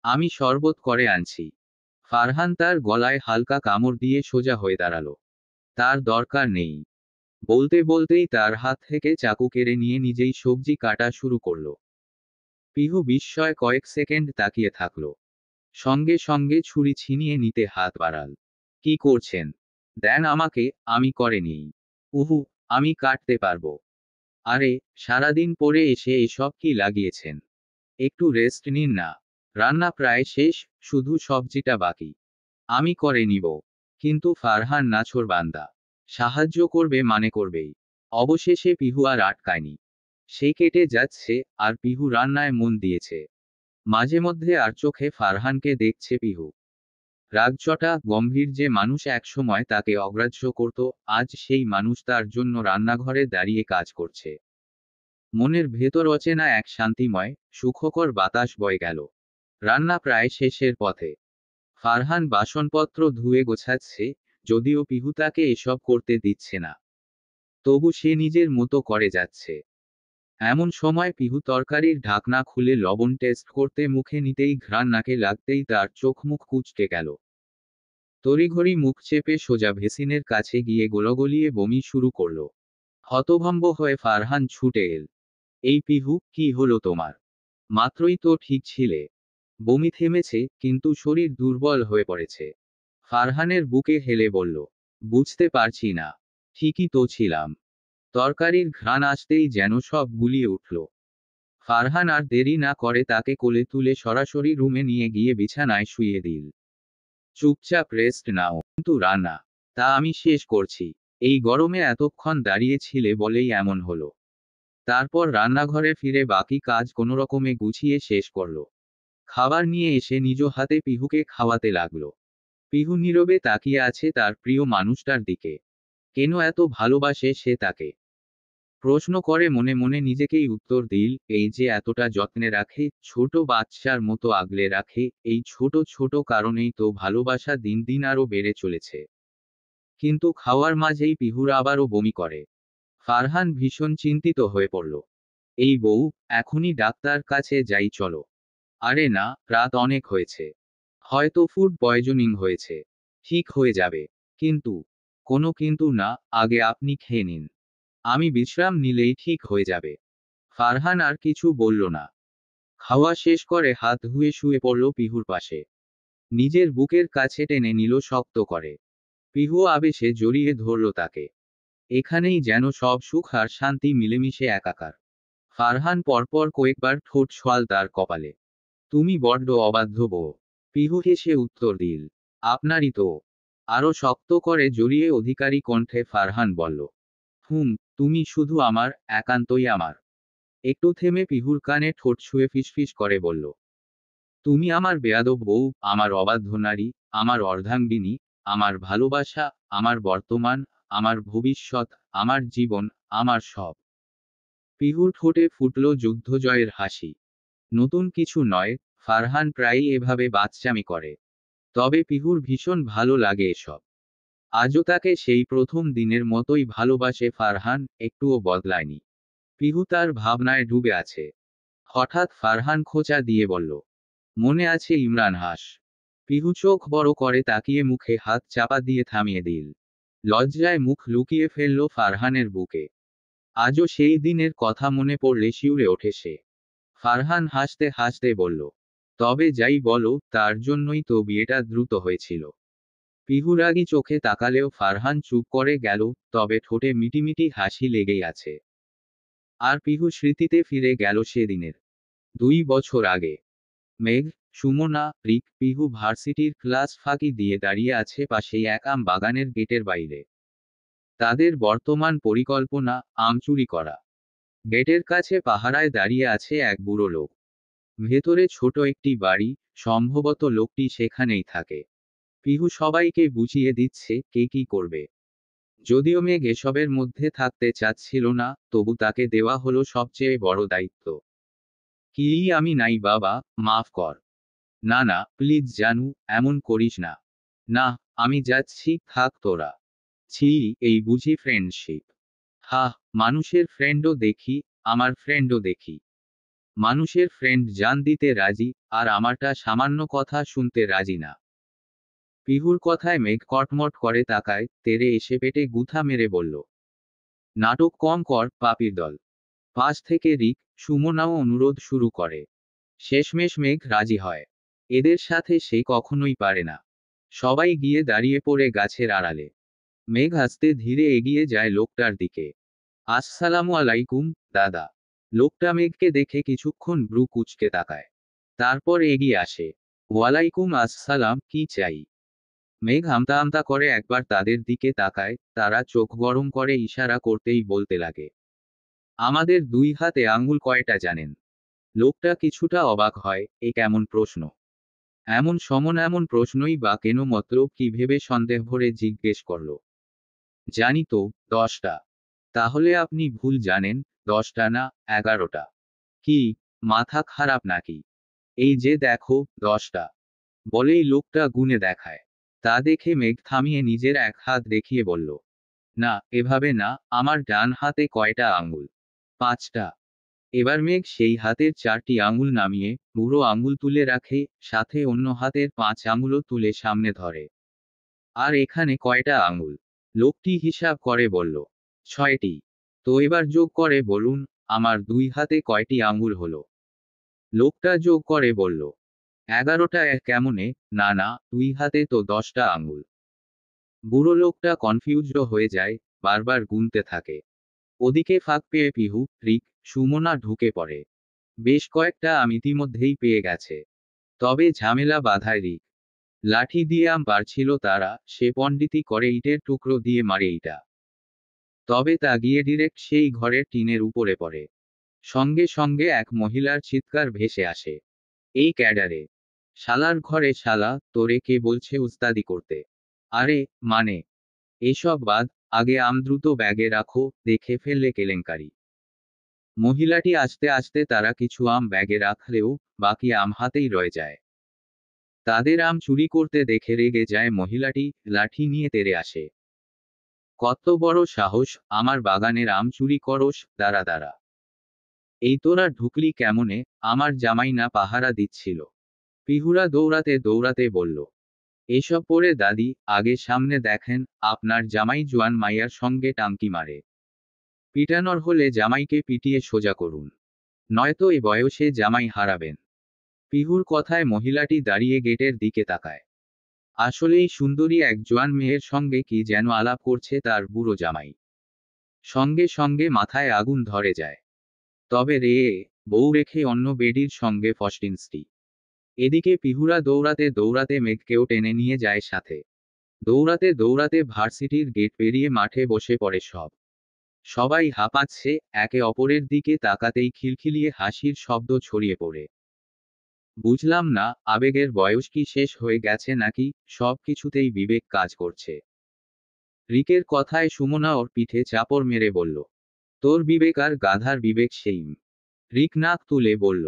আমি শরবত করে আনছি। ফারহান তার গলায় হালকা কামড় দিয়ে সোজা হয়ে দাঁড়ালো। তার দরকার নেই। বলতে বলতেই তার হাত থেকে চাকু কেড়ে নিয়ে নিজেই সবজি কাটা শুরু করলো। পিহু বিস্ময় কয়েক সেকেন্ড তাকিয়ে থাকলো। সঙ্গে সঙ্গে ছুরি ছিনিয়ে নিতে হাত বাড়াল। কি করছেন? দেন আমাকে, আমি করে নিই। উহু, আমি কাটতে পারবো। আরে, সারাদিন পরে এসে এসব কি লাগিয়েছেন? একটু রেস্ট নিন না। রান্না প্রায় শেষ, শুধু সবজিটা বাকি। আমি করে নিব। কিন্তু ফারহান নাছোড়বান্দা। সাহায্য করবে মানে করবেই। অবশেষে পিহু আর আটকায়নি। সে কেটে যাচ্ছে, আর পিহু রান্নায় মন দিয়েছে। মাঝে মধ্যে আর চোখে ফারহানকে দেখছে পিহু। রাগচটা গম্ভীর যে মানুষ একসময় তাকে অগ্রাহ্য করত, আজ সেই মানুষ তার জন্য রান্নাঘরে দাঁড়িয়ে কাজ করছে। মনের ভেতর অচেনা এক শান্তিময়, সুখকর বাতাস বয়ে গেল। রান্না প্রায় শেষের পথে। ফারহান বাসনপত্র ধুয়ে গোছাচ্ছে, যদিও পিহু তাকে এসব করতে দিচ্ছে না। তবু সে নিজের মতো করে যাচ্ছে। এমন সময় পিহু তরকারির ঢাকনা খুলে লবণ টেস্ট করতে মুখে নিতেই ঘ্রাণ নাকে লাগতেই তার চোখ মুখ কুঁচকে গেল। তড়িঘড়ি মুখ চেপে সোজা ভেসিনের কাছে গিয়ে গোলগলিয়ে বমি শুরু করল। হতভম্ব হয়ে ফারহান ছুটে এল। এই পিহু, কি হলো তোমার? মাত্রই তো ঠিক ছিলে। বমি থেমেছে, কিন্তু শরীর দুর্বল হয়ে পড়েছে। ফারহানের বুকে হেলে বলল, বুঝতে পারছি না। ঠিকই তো ছিলাম। তরকারির ঘ্রাণ আসতেই যেন সব গুলিয়ে উঠল। ফারহান আর দেরি না করে তাকে কোলে তুলে সরাসরি রুমে নিয়ে গিয়ে বিছানায় শুইয়ে দিল। চুপচাপ রেস্ট নাও, কিন্তু রান্না, তা আমি শেষ করছি। এই গরমে এতক্ষণ দাঁড়িয়ে ছিলে বলেই এমন হলো। তারপর রান্নাঘরে ফিরে বাকি কাজ কোনোরকমে গুছিয়ে শেষ করল। খাবার নিয়ে এসে নিজ হাতে পিহুকে খাওয়াতে লাগলো। পিহু নীরবে তাকিয়ে আছে তার প্রিয় মানুষটার দিকে। কেন এত ভালোবাসে সে তাকে? প্রশ্ন করে মনে মনে নিজেকেই উত্তর দিল, এই যে এতটা যত্নে রাখে, ছোট বাচ্চার মতো আগলে রাখে, এই ছোট ছোট কারণেই তো ভালোবাসা দিন দিন আরো বেড়ে চলেছে। কিন্তু খাওয়ার মাঝেই পিহুর আবারও বমি করে। ফারহান ভীষণ চিন্তিত হয়ে পড়ল। এই বউ, এখনই ডাক্তার কাছে যাই চলো। আরে না, রাত অনেক হয়েছে। হয়তো ফুড পয়জনিং হয়েছে। ঠিক হয়ে যাবে। কিন্তু, কোনো কিন্তু না, আগে আপনি খেয়ে নিন। আমি বিশ্রাম নিলেই ঠিক হয়ে যাবে। ফারহান আর কিছু বলল না। খাওয়া শেষ করে হাত ধুয়ে শুয়ে পড়ল পিহুর পাশে। নিজের বুকের কাছে টেনে নিল শক্ত করে। পিহু আবেশে জড়িয়ে ধরল তাকে। এখানেই যেন সব সুখ আর শান্তি মিলেমিশে একাকার। ফারহান পরপর কয়েকবার ঠোঁট ছোঁয়াল তার কপালে। তুমি বড্ড অবাধ্য বউ। পিহু হেসে উত্তর দিল। আপনারই তো। আরো শক্ত করে জড়িয়ে অধিকারী কণ্ঠে ফারহান বলল, তুমি শুধু আমার, একান্তই আমার। একটু থেমে পিহুর কানে ঠোঁট ছুঁয়ে ফিসফিস করে বলল, তুমি আমার বেয়াদব বউ, আমার অবাধ্য নারী, আমার অর্ধাঙ্গিনী, আমার ভালোবাসা, আমার বর্তমান, আমার ভবিষ্যৎ, আমার জীবন, আমার সব। পিহুর ঠোঁটে ফুটল যুদ্ধজয়ের হাসি। নতুন কিছু নয়, ফারহান প্রায়ই এভাবে বাচ্চামি করে। তবে পিহুর ভীষণ ভালো লাগে এসব। আজও তাকে সেই প্রথম দিনের মতোই ভালোবাসে ফারহান, একটুও বদলায়নি। পিহু তার ভাবনায় ডুবে আছে। হঠাৎ ফারহান খোঁচা দিয়ে বলল, মনে আছে ইমরান হাস? পিহু চোখ বড় করে তাকিয়ে মুখে হাত চাপা দিয়ে থামিয়ে দিল। লজ্জায় মুখ লুকিয়ে ফেলল ফারহানের বুকে। আজও সেই দিনের কথা মনে পড়লে শিউরে ওঠে সে। ফারহান হাসতে হাসতে বলল, তবে যাই বলো, তার জন্যই তো বিয়েটা দ্রুত হয়েছিল। পিহু রাগী চোখে তাকালেও ফারহান চুপ করে গেল, তবে ঠোঁটে মিটিমিটি হাসি লেগেই আছে। আর পিহু স্মৃতিতে ফিরে গেল সেদিনের 2 বছর আগে। মেঘ, সুমনা, রিক, পিহু ভার্সিটির ক্লাস ফাঁকি দিয়ে দাঁড়িয়ে আছে পাশেই এক আম বাগানের গেটের বাইরে। তাদের বর্তমান পরিকল্পনা, আম চুরি করা। গেটের কাছে পাহারায় দাঁড়িয়ে আছে এক বুড়ো লোক। ভেতরে ছোট একটি বাড়ি, সম্ভবত লোকটি সেখানেই থাকে। পিহু সবাইকে বুঝিয়ে দিচ্ছে কে কি করবে। যদিও মেঘ এসবের মধ্যে থাকতে চাচ্ছিল না, তবু তাকে দেওয়া হলো সবচেয়ে বড় দায়িত্ব। কি আমি নাই বাবা, মাফ কর। না না প্লিজ জানু, এমন করিস না। না, আমি যাচ্ছি, থাক তোরা। ছি, এই বুঝি ফ্রেন্ডশিপ? হাহ, মানুষের ফ্রেন্ডও দেখি, আমার ফ্রেন্ডও দেখি। মানুষের ফ্রেন্ড জান দিতে রাজি, আর আমারটা সামান্য কথা শুনতে রাজি না। পিহুর কথায় মেঘ কটমট করে তাকায়, তেরে এসে পেটে গুথা মেরে বলল, নাটক কম কর, পাপির দল। পাশ থেকে রিক, সুমনাও অনুরোধ শুরু করে। শেষমেশ মেঘ রাজি হয়। এদের সাথে সে কখনোই পারে না। সবাই গিয়ে দাঁড়িয়ে পড়ে গাছের আড়ালে। মেঘ আস্তে ধীরে এগিয়ে যায় লোকটার দিকে। আসসালামু আলাইকুম, দাদা। লোকটা মেঘকে দেখে কিছুক্ষণ ভ্রু কুঁচকে তাকায়। তারপর এগিয়ে আসে। ওয়ালাইকুম আসসালাম, কি চাই? মেঘ আমতা আমতা করে একবার তাদের দিকে তাকায়, তারা চোখ গরম করে ইশারা করতেই বলতে লাগে, আমাদের 2 হাতে আঙুল কয়টা জানেন? লোকটা কিছুটা অবাক হয়, এ কেমন প্রশ্ন? এমন প্রশ্নই বা কেন, মতলব কি ভেবে সন্দেহ ভরে জিজ্ঞেস করল। জানি তো, 10টা। তাহলে আপনি ভুল জানেন, 10টা না, 11টা। কি, মাথা খারাপ নাকি? এই যে দেখো, 10টা। বলেই লোকটা গুনে দেখায়। তা দেখে মেঘ থামিয়ে নিজের এক হাত দেখিয়ে বলল, না, এভাবে না, আমার ডান হাতে কয়টা আঙুল? 5টা। এবার মেঘ সেই হাতের 4টি আঙুল নামিয়ে বুড়ো আঙুল তুলে রাখে, সাথে অন্য হাতের 5 আঙুলও তুলে সামনে ধরে। আর এখানে কয়টা আঙুল? লোকটি হিসাব করে বলল, 6টি। তো এবার যোগ করে বলুন, আমার 2 হাতে কয়টি আঙুল হলো? লোকটা যোগ করে বলল, 11টা। কেমনে? না না, 2 হাতে তো 10টা আঙুল। বুড়ো লোকটা কনফিউজড হয়ে যায়, বারবার গুনতে থাকে। ওদিকে ফাঁক পেয়ে পিহু, রিক, সুমনা ঢুকে পড়ে। বেশ কয়েকটা আম ইতিমধ্যেই পেয়ে গেছে। তবে ঝামেলা বাধায় রিক। লাঠি দিয়ে আম পারছিল তারা, সে পণ্ডিতি করে ইটের টুকরো দিয়ে মারে ইটা। তবে তা গিয়ে ডিরেক্ট সেই ঘরের টিনের উপরে পড়ে। সঙ্গে সঙ্গে এক মহিলার চিৎকার ভেসে আসে, এই ক্যাডারে! শালার ঘরে শালা, তোরে কে বলছে উস্তাদি করতে? আরে, মানে, এসব বাদ, আগে আম দ্রুত ব্যাগে রাখো, দেখে ফেললে কেলেঙ্কারি। মহিলাটি আস্তে আস্তে তারা কিছু আম ব্যাগে রাখলেও বাকি আম হাতেই রয়ে যায়। তাদের আম চুরি করতে দেখে রেগে যায় মহিলাটি, লাঠি নিয়ে তেড়ে আসে। কত বড় সাহস, আমার বাগানের আম চুরি করস? দাঁড়া দাঁড়া। এই তোরা ঢুকলি কেমনে? আমার জামাই না পাহারা দিচ্ছিল? পিহুরা দৌড়াতে দৌড়াতে বলল, এসব পরে দাদি, আগে সামনে দেখেন, আপনার জামাই জোয়ান মাইয়ার সঙ্গে টাঙ্কি মারে। পিটানোর হলে জামাইকে পিটিয়ে সোজা করুন, নয়তো এ বয়সে জামাই হারাবেন। পিহুর কথায় মহিলাটি দাঁড়িয়ে গেটের দিকে তাকায়। আসলেই সুন্দরী এক জোয়ান মেয়ের সঙ্গে কি যেন আলাপ করছে তার বুড়ো জামাই। সঙ্গে সঙ্গে মাথায় আগুন ধরে যায়। তবে রে, বউ রেখে অন্য বেডির সঙ্গে ফষ্টিনষ্টি। এদিকে পিহুরা দৌড়াতে দৌড়াতে মেঘকেও টেনে নিয়ে যায় সাথে। দৌড়াতে দৌড়াতে ভার্সিটির গেট পেরিয়ে মাঠে বসে পড়ে সব। সবাই হাঁপাচ্ছে, একে অপরের দিকে তাকাতেই খিলখিলিয়ে হাসির শব্দ ছড়িয়ে পড়ে। বুঝলাম না, আবেগের বয়স কি শেষ হয়ে গেছে নাকি সব কিছুতেই বিবেক কাজ করছে। রিকের কথায় সুমনা ওর পিঠে চাপড় মেরে বলল, তোর বিবেক আর গাধার বিবেক সেইম। রিক নাক তুলে বলল,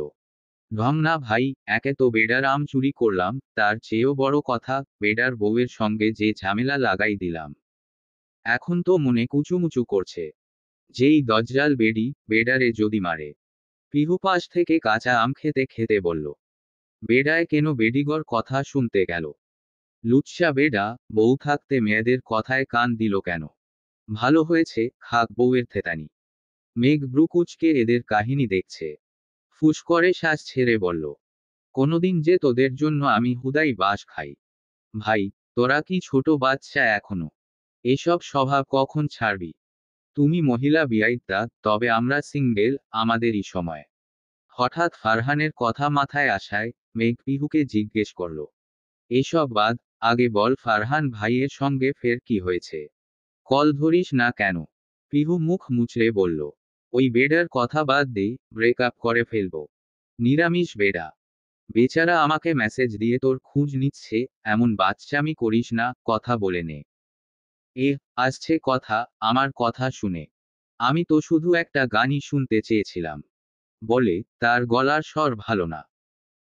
ঢং না ভাই, একে তো বেডার আম চুরি করলাম, তার চেয়েও বড় কথা, বেডার বউয়ের সঙ্গে যে ঝামেলা লাগাই দিলাম। এখন তো মনে কুচুমুচু করছে, যেই দজ্জাল বেডি বেডারে যদি মারে। পিহু পাশ থেকে কাঁচা আম খেতে খেতে বলল, বেডায় কেন বেডিগর কথা শুনতে গেল? লুচ্চা বেডা, বউ থাকতে মেয়েদের কথায় কান দিল কেন? ভালো হয়েছে খাক বউয়ের থেতানি। মেঘ ব্রুকুচকে এদের কাহিনী দেখছে। ফুস করে শ্বাস ছেড়ে বলল, কোনোদিন যে তোদের জন্য আমি হুদাই বাস খাই। ভাই, তোরা কি ছোট বাচ্চা এখনো? এসব স্বভাব কখন ছাড়বি? তুমি মহিলা বিয়াইতা, তবে আমরা সিঙ্গেল, আমাদেরই সময়। হঠাৎ ফারহানের কথা মাথায় আসায় মেঘ পিহুকে জিজ্ঞেস করল, এসব বাদ, আগে বল ফারহান ভাইয়ের সঙ্গে ফের কি হয়েছে? কল ধরিস না কেন? পিহু মুখ মুচড়ে বলল, ওই বেডার কথা বাদ দে, ব্রেকআপ করে ফেলবো। নিরামিষ বেডা। বেচারা আমাকে মেসেজ দিয়ে তোর খোঁজ নিচ্ছে, এমন বাচ্চামি করিস না, কথা বলে নে। এ, আসছে কথা, আমার কথা শুনে। আমি তো শুধু একটা গানই শুনতে চেয়েছিলাম। বলে, তার গলার স্বর ভালো না।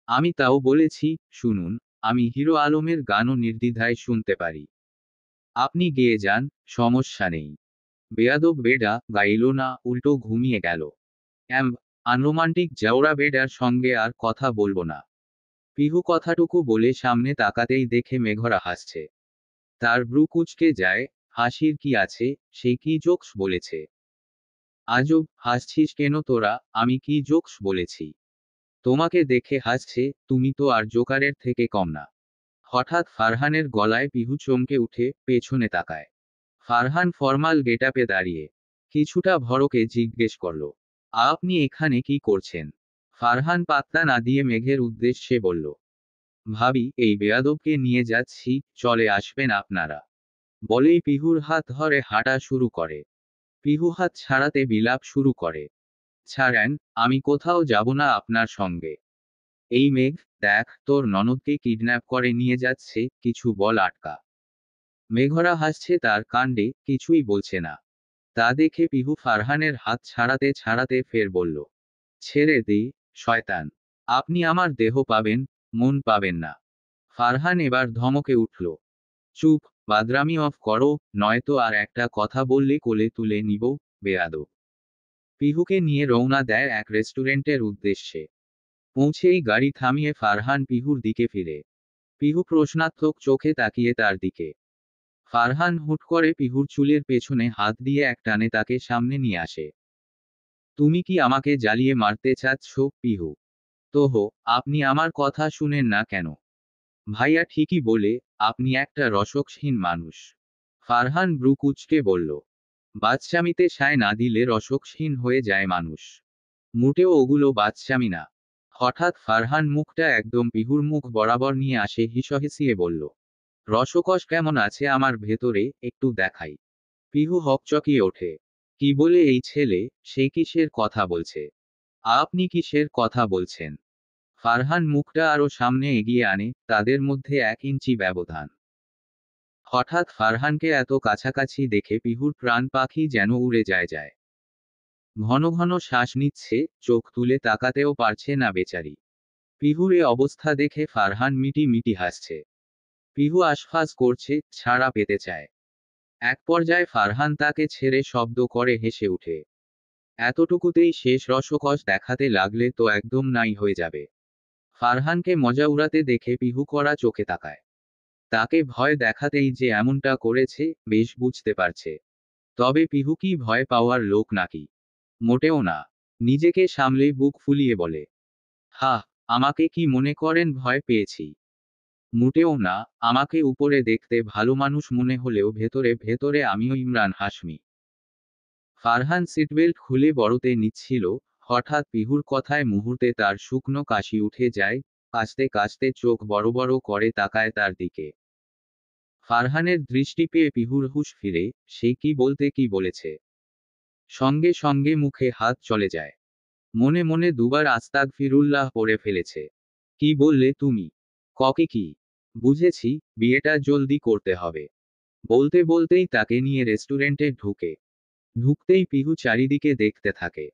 আমি তাও বলেছি, শুনুন, আমি হিরো আলমের গানও নির্দ্বিধায় শুনতে পারি। আপনি গেয়ে যান, সমস্যা নেই। বেয়াদব বেডা গাইল না, উল্টো ঘুমিয়ে গেল। অ্যাম্ব, আনরোমান্টিক জাউরা বেডার সঙ্গে আর কথা বলবো না। পিহু কথাটুকু বলে সামনে তাকাতেই দেখে মেঘরা হাসছে। তার ব্রু কুঁচকে যায়, হাসির কি আছে, সে কি জোকস বলেছে? আজব, হাসছিস কেন তোরা, আমি কি জোকস বলেছি? তোমাকে দেখে হাসছে, তুমি তো আর জোকারের থেকে কম না। হঠাৎ ফারহানের গলায় পিহু চমকে উঠে পেছনে তাকায়। ফারহান ফর্মাল গেটআপে দাঁড়িয়ে কিছুটা ভড়কে জিজ্ঞেস করল, আপনি এখানে কি করছেন? ফারহান পাত্তা না দিয়ে মেঘের উদ্দেশ্যে বলল, ভাবি এই বেয়াদবকে নিয়ে যাচ্ছি, চলে আসবেন আপনারা। বলেই পিহুর হাত ধরে হাঁটা শুরু করে। পিহু হাত ছাড়াতে বিলাপ শুরু করে, ছাড়েন, আমি কোথাও যাব না আপনার সঙ্গে। এই মেঘ, দেখ তোর ননদকে কিডন্যাপ করে নিয়ে যাচ্ছে, কিছু বল আটকা। মেঘরা হাসছে তার কাণ্ডে, কিছুই বলছে না। তা দেখে পিহু ফারহানের হাত ছাড়াতে ছাড়াতে ফের বলল, ছেড়ে দে, শয়তান। আপনি আমার দেহ পাবেন, মন পাবেন না। ফারহান এবার ধমকে উঠল, চুপ, বাদরামি অফ করো, নয়তো আর একটা কথা বললে কোলে তুলে নিব, বেয়াদব। পিহুকে নিয়ে রওনা দেয় এক রেস্টুরেন্টের উদ্দেশ্যে। পৌঁছেই গাড়ি থামিয়ে ফারহান পিহুর দিকে ফিরে। পিহু প্রশ্নাত্মক চোখে তাকিয়ে তার দিকে। ফারহান হুট করে পিহুর চুলের পেছনে হাত দিয়ে এক টানে তাকে সামনে নিয়ে আসে। তুমি কি আমাকে জ্বালিয়ে মারতে চাচ্ছ, পিহু? তোহো, আপনি আমার কথা শুনেন না কেন? ভাইয়া ঠিকই বলে, আপনি একটা রসকহীন মানুষ। ফারহান ব্রু কুঁচকে বলল, বাচ্চামিতে সায় না দিলে রসকহীন হয়ে যায় মানুষ। মোটেও ওগুলো বাচ্চামি না। হঠাৎ ফারহান মুখটা একদম পিহুর মুখ বরাবর নিয়ে আসে হিসহিসিয়ে বলল, রসকস কেমন আছে আমার ভেতরে, একটু দেখাই। পিহু হকচকিয়ে ওঠে। কি বলে এই ছেলে, সে কিসের কথা বলছে? আপনি কিসের কথা বলছেন? ফারহান মুখটা আরো সামনে এগিয়ে আনে, তাদের মধ্যে 1 ইঞ্চি ব্যবধান। হঠাৎ ফারহানকে এত কাছাকাছি দেখে পিহুর প্রাণ পাখি যেন উড়ে যায়। ঘন ঘন শ্বাস নিচ্ছে, চোখ তুলে তাকাতেও পারছে না বেচারি। পিহুর এ অবস্থা দেখে ফারহান মিটি মিটি হাসছে। পিহু আশফাস করছে, ছাড়া পেতে চায়। এক পর্যায়ে ফারহান তাকে ছেড়ে শব্দ করে হেসে উঠে। এতটুকুতেই শেষ রসকস দেখাতে লাগলে তো একদম নাই হয়ে যাবে। ফারহানকে মজা উড়াতে দেখে পিহু কড়া চোখে তাকায়। তাকে ভয় দেখাতেই যে এমনটা করেছে, বেশ বুঝতে পারছে। তবে পিহু কি ভয় পাওয়ার লোক নাকি? মোটেও না। নিজেকে সামলে বুক ফুলিয়ে বলে, হা, আমাকে কি মনে করেন ভয় পেয়েছি? মোটেও না, আমাকে উপরে দেখতে ভালো মানুষ মনে হলেও ভেতরে ভেতরে আমিও ইমরান হাশমি। ফারহান সিটবেল্ট খুলে বড়তে নিচ্ছিল, হঠাৎ পিহুর কথায় মুহূর্তে তার শুকনো কাশি উঠে যায়, কাশতে কাশতে চোখ বড় বড় করে তাকায় তার দিকে। ফারহানের দৃষ্টি পেয়ে পিহুর হুঁশ ফিরে, সে কি বলতে কি বলেছে। সঙ্গে সঙ্গে মুখে হাত চলে যায়। মনে মনে দুবার আস্তাগফিরুল্লাহ পড়ে ফেলেছে। কি বললে তুমি? ককে কি? বুঝেছি, বিয়েটা জলদি করতে হবে। বলতে বলতেই তাকে নিয়ে রেস্টুরেন্টে ঢুকতেই পিহু চারিদিকে দেখতে থাকে।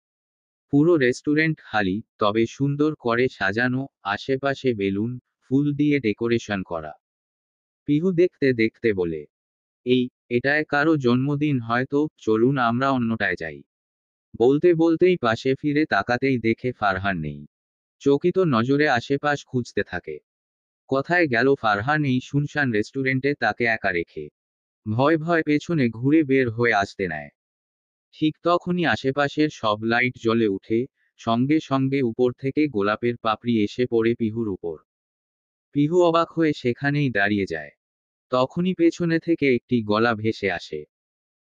পুরো রেস্টুরেন্ট খালি, তবে সুন্দর করে সাজানো, আশেপাশে বেলুন, ফুল দিয়ে ডেকোরেশন করা। পিহু দেখতে দেখতে বলে, এই, এটায় কারো জন্মদিন হয়তো, চলুন আমরা অন্যটায় যাই। বলতে বলতেই পাশে ফিরে তাকাতেই দেখে ফারহান নেই। চকিত নজরে আশেপাশ খুঁজতে থাকে। কোথায় গেল ফারহান এই শুনশান রেস্টুরেন্টে তাকে একা রেখে। ভয় ভয় পেছনে ঘুরে বের হয়ে আসতে নেয়। ঠিক তখনই আশেপাশের সব লাইট জ্বলে উঠে, সঙ্গে সঙ্গে উপর থেকে গোলাপের পাপড়ি এসে পড়ে পিহুর উপর। পিহু অবাক হয়ে সেখানেই দাঁড়িয়ে যায়। তখনই পেছনে থেকে একটি গলা ভেসে আসে।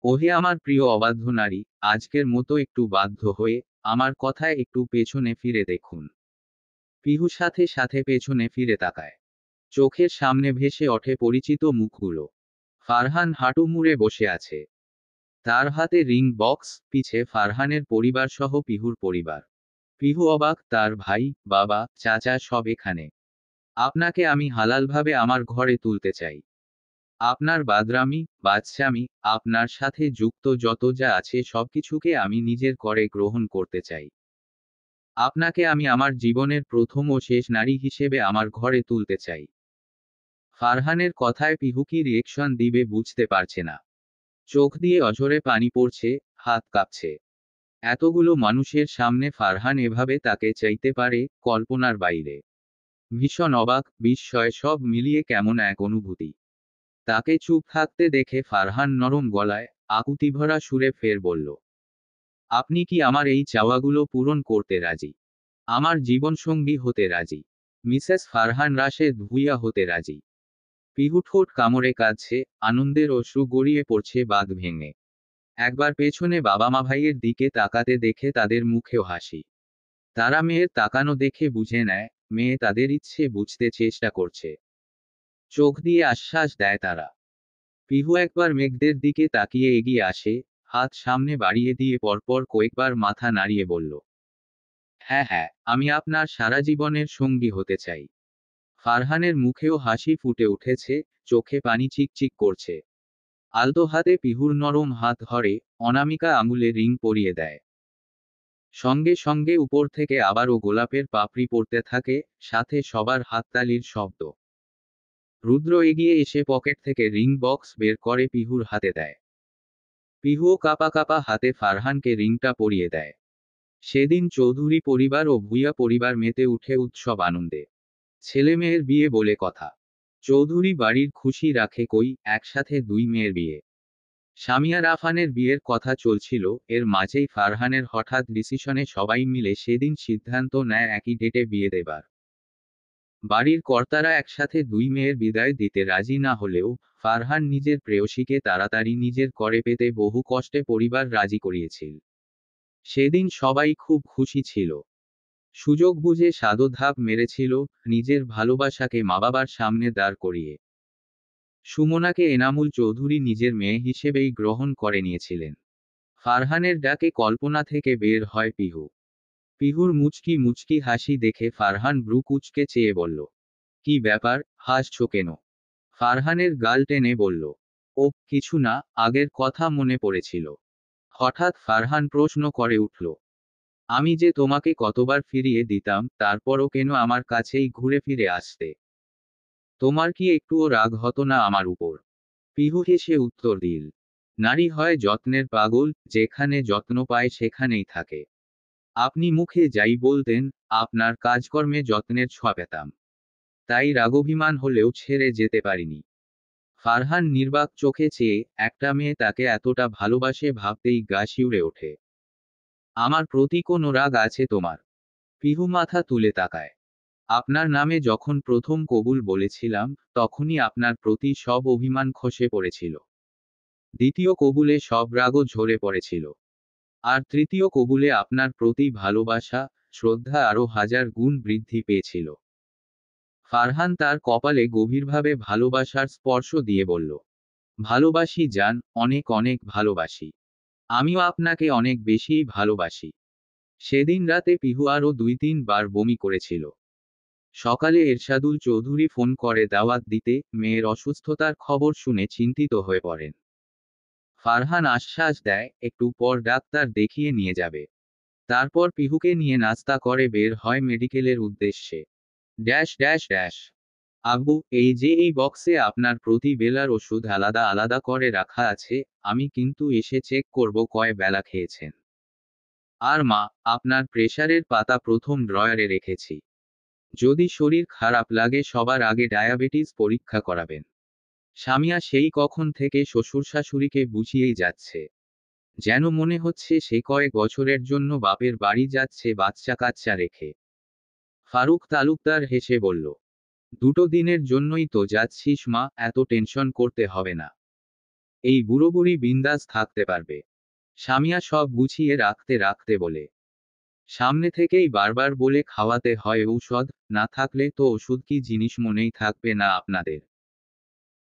ওহে আমার প্রিয় অবাধ্য নারী, আজকের মতো একটু বাধ্য হয়ে আমার কথায় একটু পেছনে ফিরে দেখুন। পিহু সাথে সাথে পেছনে ফিরে তাকায়। চোখের সামনে ভেসে ওঠে পরিচিত মুখগুলো। ফারহান হাঁটু মুড়ে বসে আছে। তার হাতে রিং বক্স, পিছে ফারহানের পরিবার সহ পিহুর পরিবার। পিহু অবাক, তার ভাই, বাবা, চাচা সব এখানে। আপনাকে আমি হালালভাবে আমার ঘরে তুলতে চাই। আপনার বাদরামি, বাদশামি, আপনার সাথে যুক্ত যত যা আছে সবকিছুকে আমি নিজের করে গ্রহণ করতে চাই। আপনাকে আমি আমার জীবনের প্রথম ও শেষ নারী হিসেবে আমার ঘরে তুলতে চাই। ফারহানের কথায় পিহু কি রিয়েকশন দিবে বুঝতে পারছে না। চোখ দিয়ে অঝরে পানি পড়ছে, হাত কাঁপছে। এতগুলো মানুষের সামনে ফারহান এভাবে তাকে চাইতে পারে, কল্পনার বাইরে। ভীষণ অবাক, বিস্ময় সব মিলিয়ে কেমন এক অনুভূতি। তাকে চুপ থাকতে দেখে ফারহান নরম গলায়, আকুতিভরা সুরে ফের বলল, আপনি কি আমার এই চাওয়াগুলো পূরণ করতে রাজি? আমার জীবনসঙ্গী হতে রাজি? মিসেস ফারহান রাশেদ ভুইয়া হতে রাজি? পিহু ঠোঁট কামড়ে কাঁদছে, আনন্দের অশ্রু গড়িয়ে পড়ছে বাঁধ ভেঙে। একবার পেছনে বাবা মা ভাইয়ের দিকে তাকাতে দেখে তাদের মুখেও হাসি। তারা মেয়ের তাকানো দেখে বুঝে নেয়, মেয়ে তাদের ইচ্ছে বুঝতে চেষ্টা করছে। চোখ দিয়ে আশ্বাস দেয় তারা। পিহু একবার মেঘদের দিকে তাকিয়ে এগিয়ে আসে, হাত সামনে বাড়িয়ে দিয়ে পরপর কয়েকবার মাথা নাড়িয়ে বলল, হ্যাঁ হ্যাঁ, আমি আপনার সারা জীবনের সঙ্গী হতে চাই। ফারহানের মুখেও হাসি ফুটে উঠেছে, চোখে পানি চিকচিক করছে। আলতো হাতে পিহুর নরম হাত ধরে, অনামিকা আঙুলে রিং পরিয়ে দেয়। সঙ্গে সঙ্গে উপর থেকে আবারও গোলাপের পাপড়ি পড়তে থাকে, সাথে সবার হাততালির শব্দ। রুদ্র এগিয়ে এসে পকেট থেকে রিং বক্স বের করে পিহুর হাতে দেয়। পিহুও কাপা কাপা হাতে ফারহানকে রিংটা পরিয়ে দেয়। সেদিন চৌধুরী পরিবার ও ভুইয়া পরিবার মেতে উঠে উৎসব আনন্দে। ছেলে মেয়ের বিয়ে বলে কথা। চৌধুরী বাড়ির খুশি রাখে কই, একসাথে দুই মেয়ের বিয়ে। সামিয়া রাফানের বিয়ের কথা চলছিল, এর মাঝেই ফারহানের হঠাৎ ডিসিশনে সবাই মিলে সেদিন সিদ্ধান্ত নেয় একই ডেটে বিয়ে দেবার। বাড়ির কর্তারা একসাথে দুই মেয়ের বিদায় দিতে রাজি না হলেও ফারহান নিজের প্রেয়সীকে তাড়াতাড়ি নিজের করে পেতে বহু কষ্টে পরিবার রাজি করিয়েছিল। সেদিন সবাই খুব খুশি ছিল। সুযোগ বুঝে সাধুধাপ মেরেছিল, নিজের ভালোবাসাকে মা বাবার সামনে দাঁড় করিয়ে। সুমনাকে এনামুল চৌধুরী নিজের মেয়ে হিসেবেই গ্রহণ করে নিয়েছিলেন। ফারহানের ডাকে কল্পনা থেকে বের হয় পিহু। পিহুর মুচকি মুচকি হাসি দেখে ফারহান ব্রু কুঁচকে চেয়ে বলল, কি ব্যাপার, হাসছো কেন? ফারহানের গাল টেনে বলল, ও কিছু না, আগের কথা মনে পড়েছিল। হঠাৎ ফারহান প্রশ্ন করে উঠল, আমি যে তোমাকে কতবার ফিরিয়ে দিতাম, তারপরও কেন আমার কাছেই ঘুরে ফিরে আসতে? তোমার কি একটুও রাগ হতো না আমার উপর? পিহু হেসে উত্তর দিল, নারী হয় যত্নের পাগল, যেখানে যত্ন পায় সেখানেই থাকে। আপনি মুখে যাই বলতেন, আপনার কাজকর্মে যত্নের ছোঁয়া পেতাম। তাই রাগভিমান হলেও ছেড়ে যেতে পারিনি। ফারহান নির্বাক চোখে চেয়ে, একটা মেয়ে তাকে এতটা ভালোবাসে ভাবতেই গা শিউরে ওঠে। আমার প্রতি কোনো রাগ আছে তোমার? পিহু মাথা তুলে তাকায়। আপনার নামে যখন প্রথম কবুল বলেছিলাম, তখনই আপনার প্রতি সব অভিমান খসে পড়েছিল। দ্বিতীয় কবুলে সব রাগও ঝরে পড়েছিল। আর তৃতীয় কবুলে আপনার প্রতি ভালোবাসা, শ্রদ্ধা আরও হাজার গুণ বৃদ্ধি পেয়েছিল। ফারহান তার কপালে গভীরভাবে ভালোবাসার স্পর্শ দিয়ে বলল, ভালোবাসি জান, অনেক অনেক ভালোবাসি। আমিও আপনাকে অনেক বেশিই ভালোবাসি। সেদিন রাতে পিহু আরও 2-3 বার বমি করেছিল। সকালে এরশাদুল চৌধুরী ফোন করে দাওয়াত দিতে, মেয়ের অসুস্থতার খবর শুনে চিন্তিত হয়ে পড়েন। ফারহান আশ্বাস দেয়, একটু পর ডাক্তার দেখিয়ে নিয়ে যাবে। তারপর পিহুকে নিয়ে নাস্তা করে বের হয় মেডিকেলের উদ্দেশ্যে। Dash dash dash. আব্বু, এই যে এই বক্সে আপনার প্রতি বেলার ওষুধ আলাদা আলাদা করে রাখা আছে, আমি কিন্তু এসে চেক করব কয় বেলা খেয়েছেন। আর মা, আপনার প্রেসারের পাতা প্রথম ড্রয়ারে রেখেছি। যদি শরীর খারাপ লাগে সবার আগে ডায়াবেটিস পরীক্ষা করাবেন। সামিয়া সেই কখন থেকে শ্বশুর শাশুড়িকে বুঝিয়েই যাচ্ছে, যেন মনে হচ্ছে সে কয়েক বছরের জন্য বাপের বাড়ি যাচ্ছে বাচ্চা কাচ্চা রেখে। ফারুক তালুকদার হেসে বলল, 2 দিনের জন্যই তো যাচ্ছিস মা, এত টেনশন করতে হবে না। এই বুড়ো বুড়ি বিন্দাস থাকতে পারবে। সামিয়া সব গুছিয়ে রাখতে রাখতে বলে, সামনে থেকেই বারবার বলে খাওয়াতে হয় ঔষধ, না থাকলে তো ওষুধ কি জিনিস মনেই থাকবে না আপনাদের।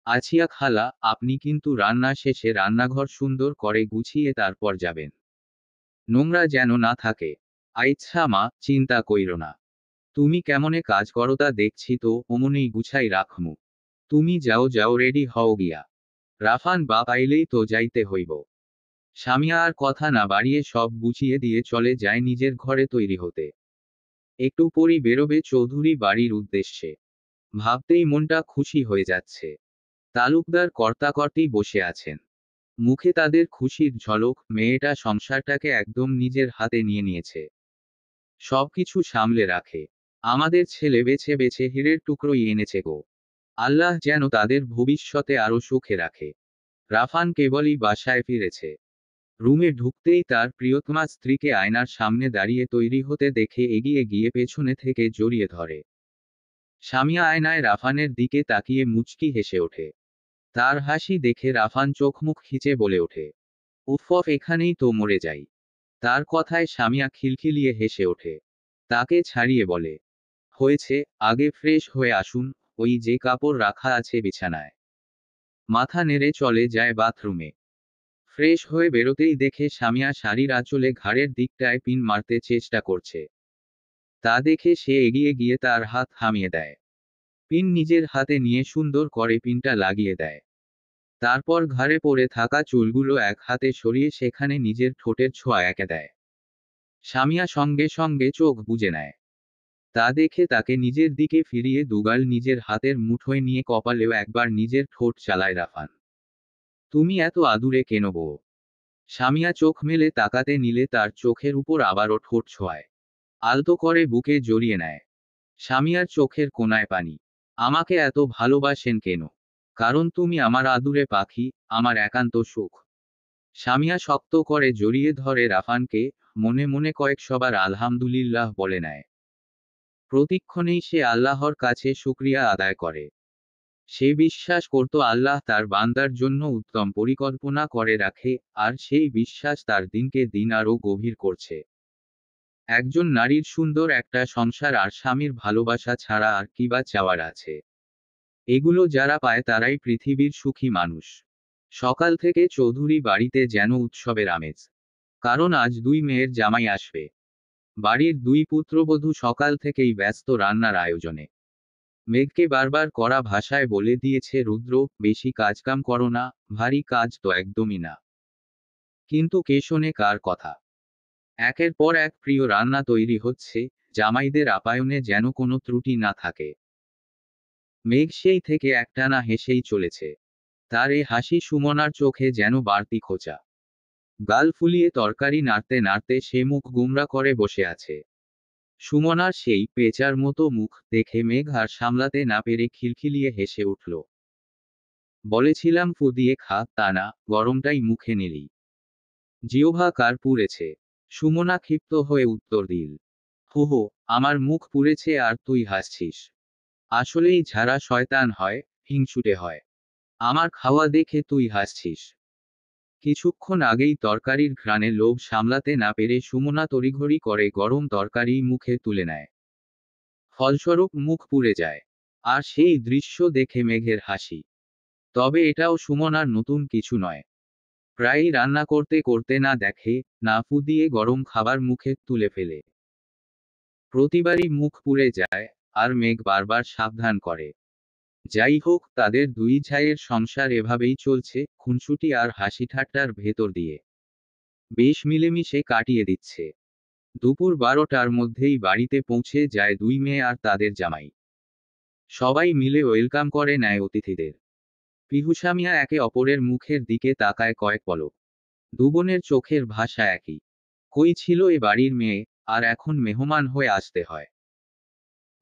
আছিয়া খালা, আপনি কিন্তু রান্না শেষে রান্নাঘর সুন্দর করে গুছিয়ে তারপর যাবেন। নোংরা যেন না থাকে। আইচ্ছা মা, চিন্তা কইরো না। তুমি কেমনে কাজ করো তা দেখছি তো, অমনেই গুছাই রাখমু। তুমি যাও যাও, রেডি হও গিয়া। রাফান বাপ আইলেই তো যাইতে হইব। সামিয়া আর কথা না বাড়িয়ে সব গুছিয়ে দিয়ে চলে যায় নিজের ঘরে তৈরি হতে। একটু পরই বেরোবে চৌধুরী বাড়ির উদ্দেশ্যে। ভাবতেই মনটা খুশি হয়ে যাচ্ছে। তালুকদার কর্তাকর্তি বসে আছেন। মুখে তাদের খুশির ঝলক, মেয়েটা সংসারটাকে একদম নিজের হাতে নিয়ে নিয়েছে। সবকিছু সামলে রাখে। আমাদের ছেলে বেছে বেছে হীরের টুকরোই এনেছে গো। আল্লাহ যেন তাদের ভবিষ্যতে আরো সুখে রাখে। রাফান কেবলই বাসায় ফিরেছে। রুমে ঢুকতেই তার প্রিয়তমা স্ত্রীকে আয়নার সামনে দাঁড়িয়ে তৈরি হতে দেখে এগিয়ে গিয়ে পেছনে থেকে জড়িয়ে ধরে। সামিয়া আয়নায় রাফানের দিকে তাকিয়ে মুচকি হেসে ওঠে। তার হাসি দেখে রাফান চোখ মুখ খিচে বলে ওঠে, উফ, এখানেই তো মরে যাই। তার কথায় সামিয়া খিলখিলিয়ে হেসে ওঠে। তাকে ছাড়িয়ে বলে, হয়েছে, আগে ফ্রেশ হয়ে আসুন, ওই যে কাপড় রাখা আছে বিছানায়। মাথা নেড়ে চলে যায় বাথরুমে। ফ্রেশ হয়ে বেরোতেই দেখে সামিয়া শাড়ির আঁচলে ঘাড়ের দিকটায় পিন মারতে চেষ্টা করছে। তা দেখে সে এগিয়ে গিয়ে তার হাত থামিয়ে দেয়। পিন নিজের হাতে নিয়ে সুন্দর করে পিনটা লাগিয়ে দেয়। তারপর ঘাড়ে পড়ে থাকা চুলগুলো এক হাতে সরিয়ে সেখানে নিজের ঠোঁটের ছোঁয়া এঁকে দেয়। সামিয়া সঙ্গে সঙ্গে চোখ বুজে নেয়। তা দেখে তাকে নিজের দিকে ফিরিয়ে দুগাল নিজের হাতের মুঠোয় নিয়ে কপালেও একবার নিজের ঠোঁট চালায় রাফান। তুমি এত আদুরে কেন বউ? সামিয়া চোখ মেলে তাকাতে নিলে তার চোখের উপর আবারও ঠোঁট ছোঁয়ায়। আলতো করে বুকে জড়িয়ে নেয়। সামিয়ার চোখের কোণায় পানি। আমাকে এত ভালোবাসেন কেন? কারণ তুমি আমার আদুরে পাখি, আমার একান্ত সুখ। সামিয়া শক্ত করে জড়িয়ে ধরে রাফানকে, মনে মনে কয়েকশবার আলহামদুলিল্লাহ বলে নেয়। প্রতিক্ষণেই সে আল্লাহর কাছে শুকরিয়া আদায় করে। সে বিশ্বাস করত আল্লাহ তার বান্দার জন্য উত্তম পরিকল্পনা করে রাখে, আর সেই বিশ্বাস তার দিনকে দিন আরও গভীর করছে। একজন নারীর সুন্দর একটা সংসার আর স্বামীর ভালোবাসা ছাড়া আর কি বা চাওয়ার আছে? এগুলো যারা পায় তারাই পৃথিবীর সুখী মানুষ। সকাল থেকে চৌধুরী বাড়িতে যেন উৎসবের আমেজ। কারণ আজ 2 মেয়ের জামাই আসবে। বাড়ির 2 পুত্রবধূ সকাল থেকেই ব্যস্ত রান্নার আয়োজনে। মেঘকে বারবার কড়া ভাষায় বলে দিয়েছে রুদ্র, বেশি কাজকাম করো না, ভারী কাজ তো একদমই না। কিন্তু কে শোনে কার কথা? একের পর এক প্রিয় রান্না তৈরি হচ্ছে, জামাইদের আপ্যায়নে যেন কোনো ত্রুটি না থাকে। মেঘ সেই থেকে একটানা হেসেই চলেছে। তার এ হাসি সুমনার চোখে যেন বাড়তি খোঁচা। গাল ফুলিয়ে তরকারি নাড়তে নাড়তে সে মুখ গুমরা করে বসে আছে। সুমনার সেই পেঁচার মতো মুখ দেখে মেঘ আর সামলাতে না পেরে খিলখিলিয়ে হেসে উঠল। বলেছিলাম ফু দিয়ে খা, তা না, গরমটাই মুখে নিলি। জিহ্বা কার পুড়েছে? সুমনা ক্ষিপ্ত হয়ে উত্তর দিল, হো হো, আমার মুখ পুড়েছে আর তুই হাসছিস। আসলেই যারা শয়তান হয়, হিংসুটে হয়। আমার খাওয়া দেখে তুই হাসছিস। কিছুক্ষণ আগেই তরকারির ঘ্রাণে লোভ সামলাতে না পেরে সুমনা তড়িঘড়ি করে গরম তরকারি মুখে তুলে নেয়। ফলস্বরূপ মুখ পুড়ে যায়। আর সেই দৃশ্য দেখে মেঘের হাসি। তবে এটাও সুমনার নতুন কিছু নয়। প্রায়ই রান্না করতে করতে না দেখে, না ফু দিয়ে গরম খাবার মুখে তুলে ফেলে। প্রতিবারই মুখ পুড়ে যায়, আর মেঘ বারবার সাবধান করে। যাই হোক, তাদের দুই ভাইয়ের সংসার এভাবেই চলছে, খুনসুটি আর হাসি ঠাট্টার ভেতর দিয়ে। বেশ মিলেমিশে কাটিয়ে দিচ্ছে। দুপুর 12টার মধ্যেই বাড়িতে পৌঁছে যায় দুই মেয়ে আর তাদের জামাই। সবাই মিলে ওয়েলকাম করে নেয় অতিথিদের। পিহুসামিয়া একে অপরের মুখের দিকে তাকায় কয়েক পলক। দুবোনের চোখের ভাষা একই। কই ছিল এ বাড়ির মেয়ে, আর এখন মেহমান হয়ে আসতে হয়।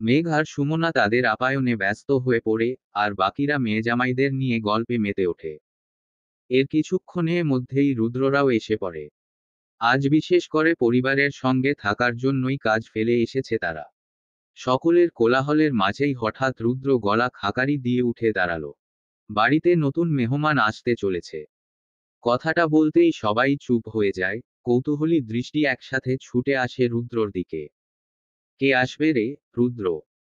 মেঘ আর সুমনা তাদের আপ্যায়নে ব্যস্ত হয়ে পড়ে, আর বাকিরা মেয়ে জামাইদের নিয়ে গল্পে মেতে ওঠে। এর কিছুক্ষণের মধ্যেই রুদ্ররাও এসে পড়ে। আজ বিশেষ করে পরিবারের সঙ্গে থাকার জন্যই কাজ ফেলে এসেছে তারা। সকলের কোলাহলের মাঝেই হঠাৎ রুদ্র গলা খাকারি দিয়ে উঠে দাঁড়ালো। বাড়িতে নতুন মেহমান আসতে চলেছে। কথাটা বলতেই সবাই চুপ হয়ে যায়, কৌতূহলী দৃষ্টি একসাথে ছুটে আসে রুদ্রর দিকে। কে আসবে রে, রুদ্র?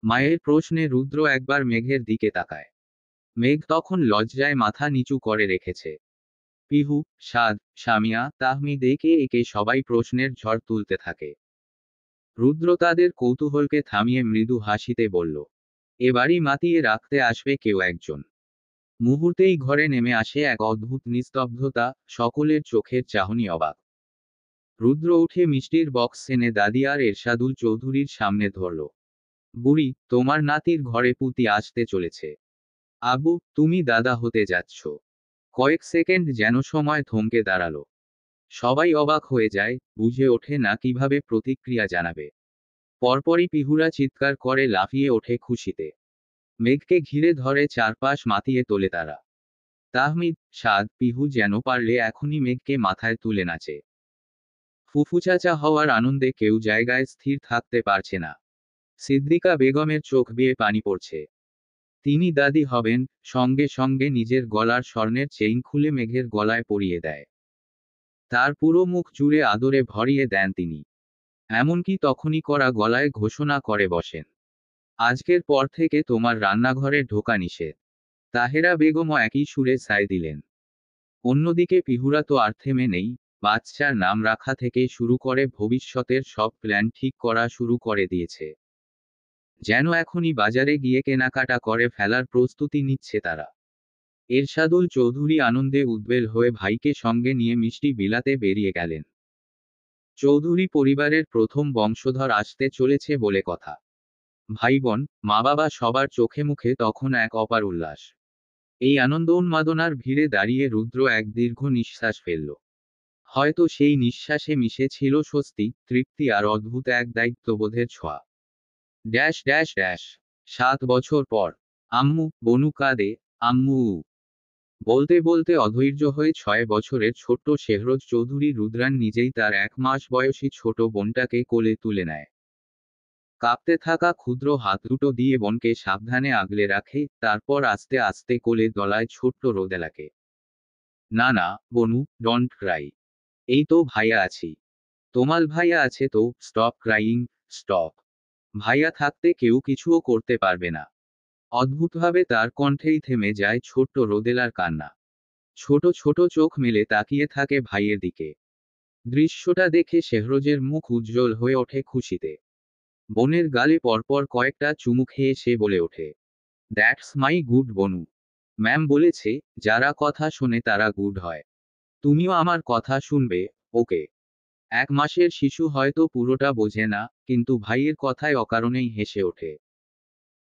মায়ের প্রশ্নে রুদ্র একবার মেঘের দিকে তাকায়। মেঘ তখন লজ্জায় মাথা নিচু করে রেখেছে। পিহু, সাদ, সামিয়া, তাহমিদ একে একে সবাই প্রশ্নের ঝড় তুলতে থাকে। রুদ্র তাদের কৌতূহলকে থামিয়ে মৃদু হাসিতে বলল, এবারই মাতিয়ে রাখতে আসবে কেউ একজন। মুহূর্তেই ঘরে নেমে আসে এক অদ্ভুত নিস্তব্ধতা, সকলের চোখের চাহনি অবাক। রুদ্র উঠে মিষ্টির বক্স এনে দাদি আর এরশাদুল চৌধুরীর সামনে ধরল। বুড়ি, তোমার নাতির ঘরে পুতি আসতে চলেছে। আবু, তুমি দাদা হতে যাচ্ছ। কয়েক সেকেন্ড যেন সময় থমকে দাঁড়ালো। সবাই অবাক হয়ে যায়, বুঝে ওঠে না কিভাবে প্রতিক্রিয়া জানাবে। পরপরই পিহুরা চিৎকার করে লাফিয়ে ওঠে খুশিতে। মেঘকে ঘিরে ধরে চারপাশ মাতিয়ে তোলে তারা। তাহমিদ, সাদ, পিহু যেন পারলে এখনই মেঘকে মাথায় তুলে নাচে। ফুফু চাচা হওয়ার আনন্দে কেউ জায়গায় স্থির থাকতে পারছে না। সিদ্দিকা বেগমের চোখ বেয়ে পানি পড়ছে। তিনি দাদি হবেন, সঙ্গে সঙ্গে নিজের গলার স্বর্ণের চেইন খুলে মেঘের গলায় পরিয়ে দেয়। তার পুরো মুখ জুড়ে আদরে ভরিয়ে দেন তিনি। এমনকি তখনই করা গলায় ঘোষণা করে বসেন, আজকের পর থেকে তোমার রান্নাঘরে ঢোকা নিষেধ। তাহেরা বেগমও একই সুরে সায় দিলেন। অন্যদিকে পিহুরা তো আর থেমে নেই, বাচ্চার নাম রাখা থেকে শুরু করে ভবিষ্যতের সব প্ল্যান ঠিক করা শুরু করে দিয়েছে। যেন এখনই বাজারে গিয়ে কেনাকাটা করে ফেলার প্রস্তুতি নিচ্ছে তারা। এরশাদুল চৌধুরী আনন্দে উদ্বেল হয়ে ভাইকে সঙ্গে নিয়ে মিষ্টি বিলাতে বেরিয়ে গেলেন। চৌধুরী পরিবারের প্রথম বংশধর আসতে চলেছে বলে কথা। ভাই বোন, মা বাবা সবার চোখে মুখে তখন এক অপার উল্লাস। এই আনন্দ উন্মাদনার ভিড়ে দাঁড়িয়ে রুদ্র এক দীর্ঘ নিঃশ্বাস ফেলল। হয়তো সেই নিঃশ্বাসে মিশে ছিল স্বস্তি, তৃপ্তি আর অদ্ভুত এক দায়িত্ববোধের ছোঁয়া। ড্যাশ ড্যাশ ড্যাশ 7 বছর পর। আম্মু, বনু কাঁদে, আম্মু। বলতে বলতে অধৈর্য হয়ে 6 বছরের ছোট্ট শেহরজ চৌধুরী রুদ্রান নিজেই তার 1 মাস বয়সী ছোট বোনটাকে কোলে তুলে নেয়। কাঁপতে থাকা ক্ষুদ্র হাত দুটো দিয়ে বোনকে সাবধানে আগলে রাখে, তারপর আস্তে আস্তে কোলে দলায় ছোট্ট রোদেলাকে। না না, বনু, ডোন্ট ক্রাই। এই তো ভাইয়া আছি। তোমাল ভাইয়া আছে তো, স্টপ ক্রাইং, স্টপ। ভাইয়া থাকতে কেউ কিছুও করতে পারবে না। অদ্ভুতভাবে তার কণ্ঠেই থেমে যায় ছোট্ট রোদেলার কান্না। ছোট ছোট চোখ মেলে তাকিয়ে থাকে ভাইয়ের দিকে। দৃশ্যটা দেখে শেহরজের মুখ উজ্জ্বল হয়ে ওঠে খুশিতে। বোনের গালে পরপর কয়েকটা চুমু খেয়ে সে বলে ওঠে, that's my good Banu. Ma'am বলেছে, যারা কথা শোনে তারা গুড হয়। তুমিও আমার কথা শুনবে, ওকে? 1 মাসের শিশু হয়তো পুরোটা বোঝে না, কিন্তু ভাইয়ের কথায় অকারণেই হেসে ওঠে।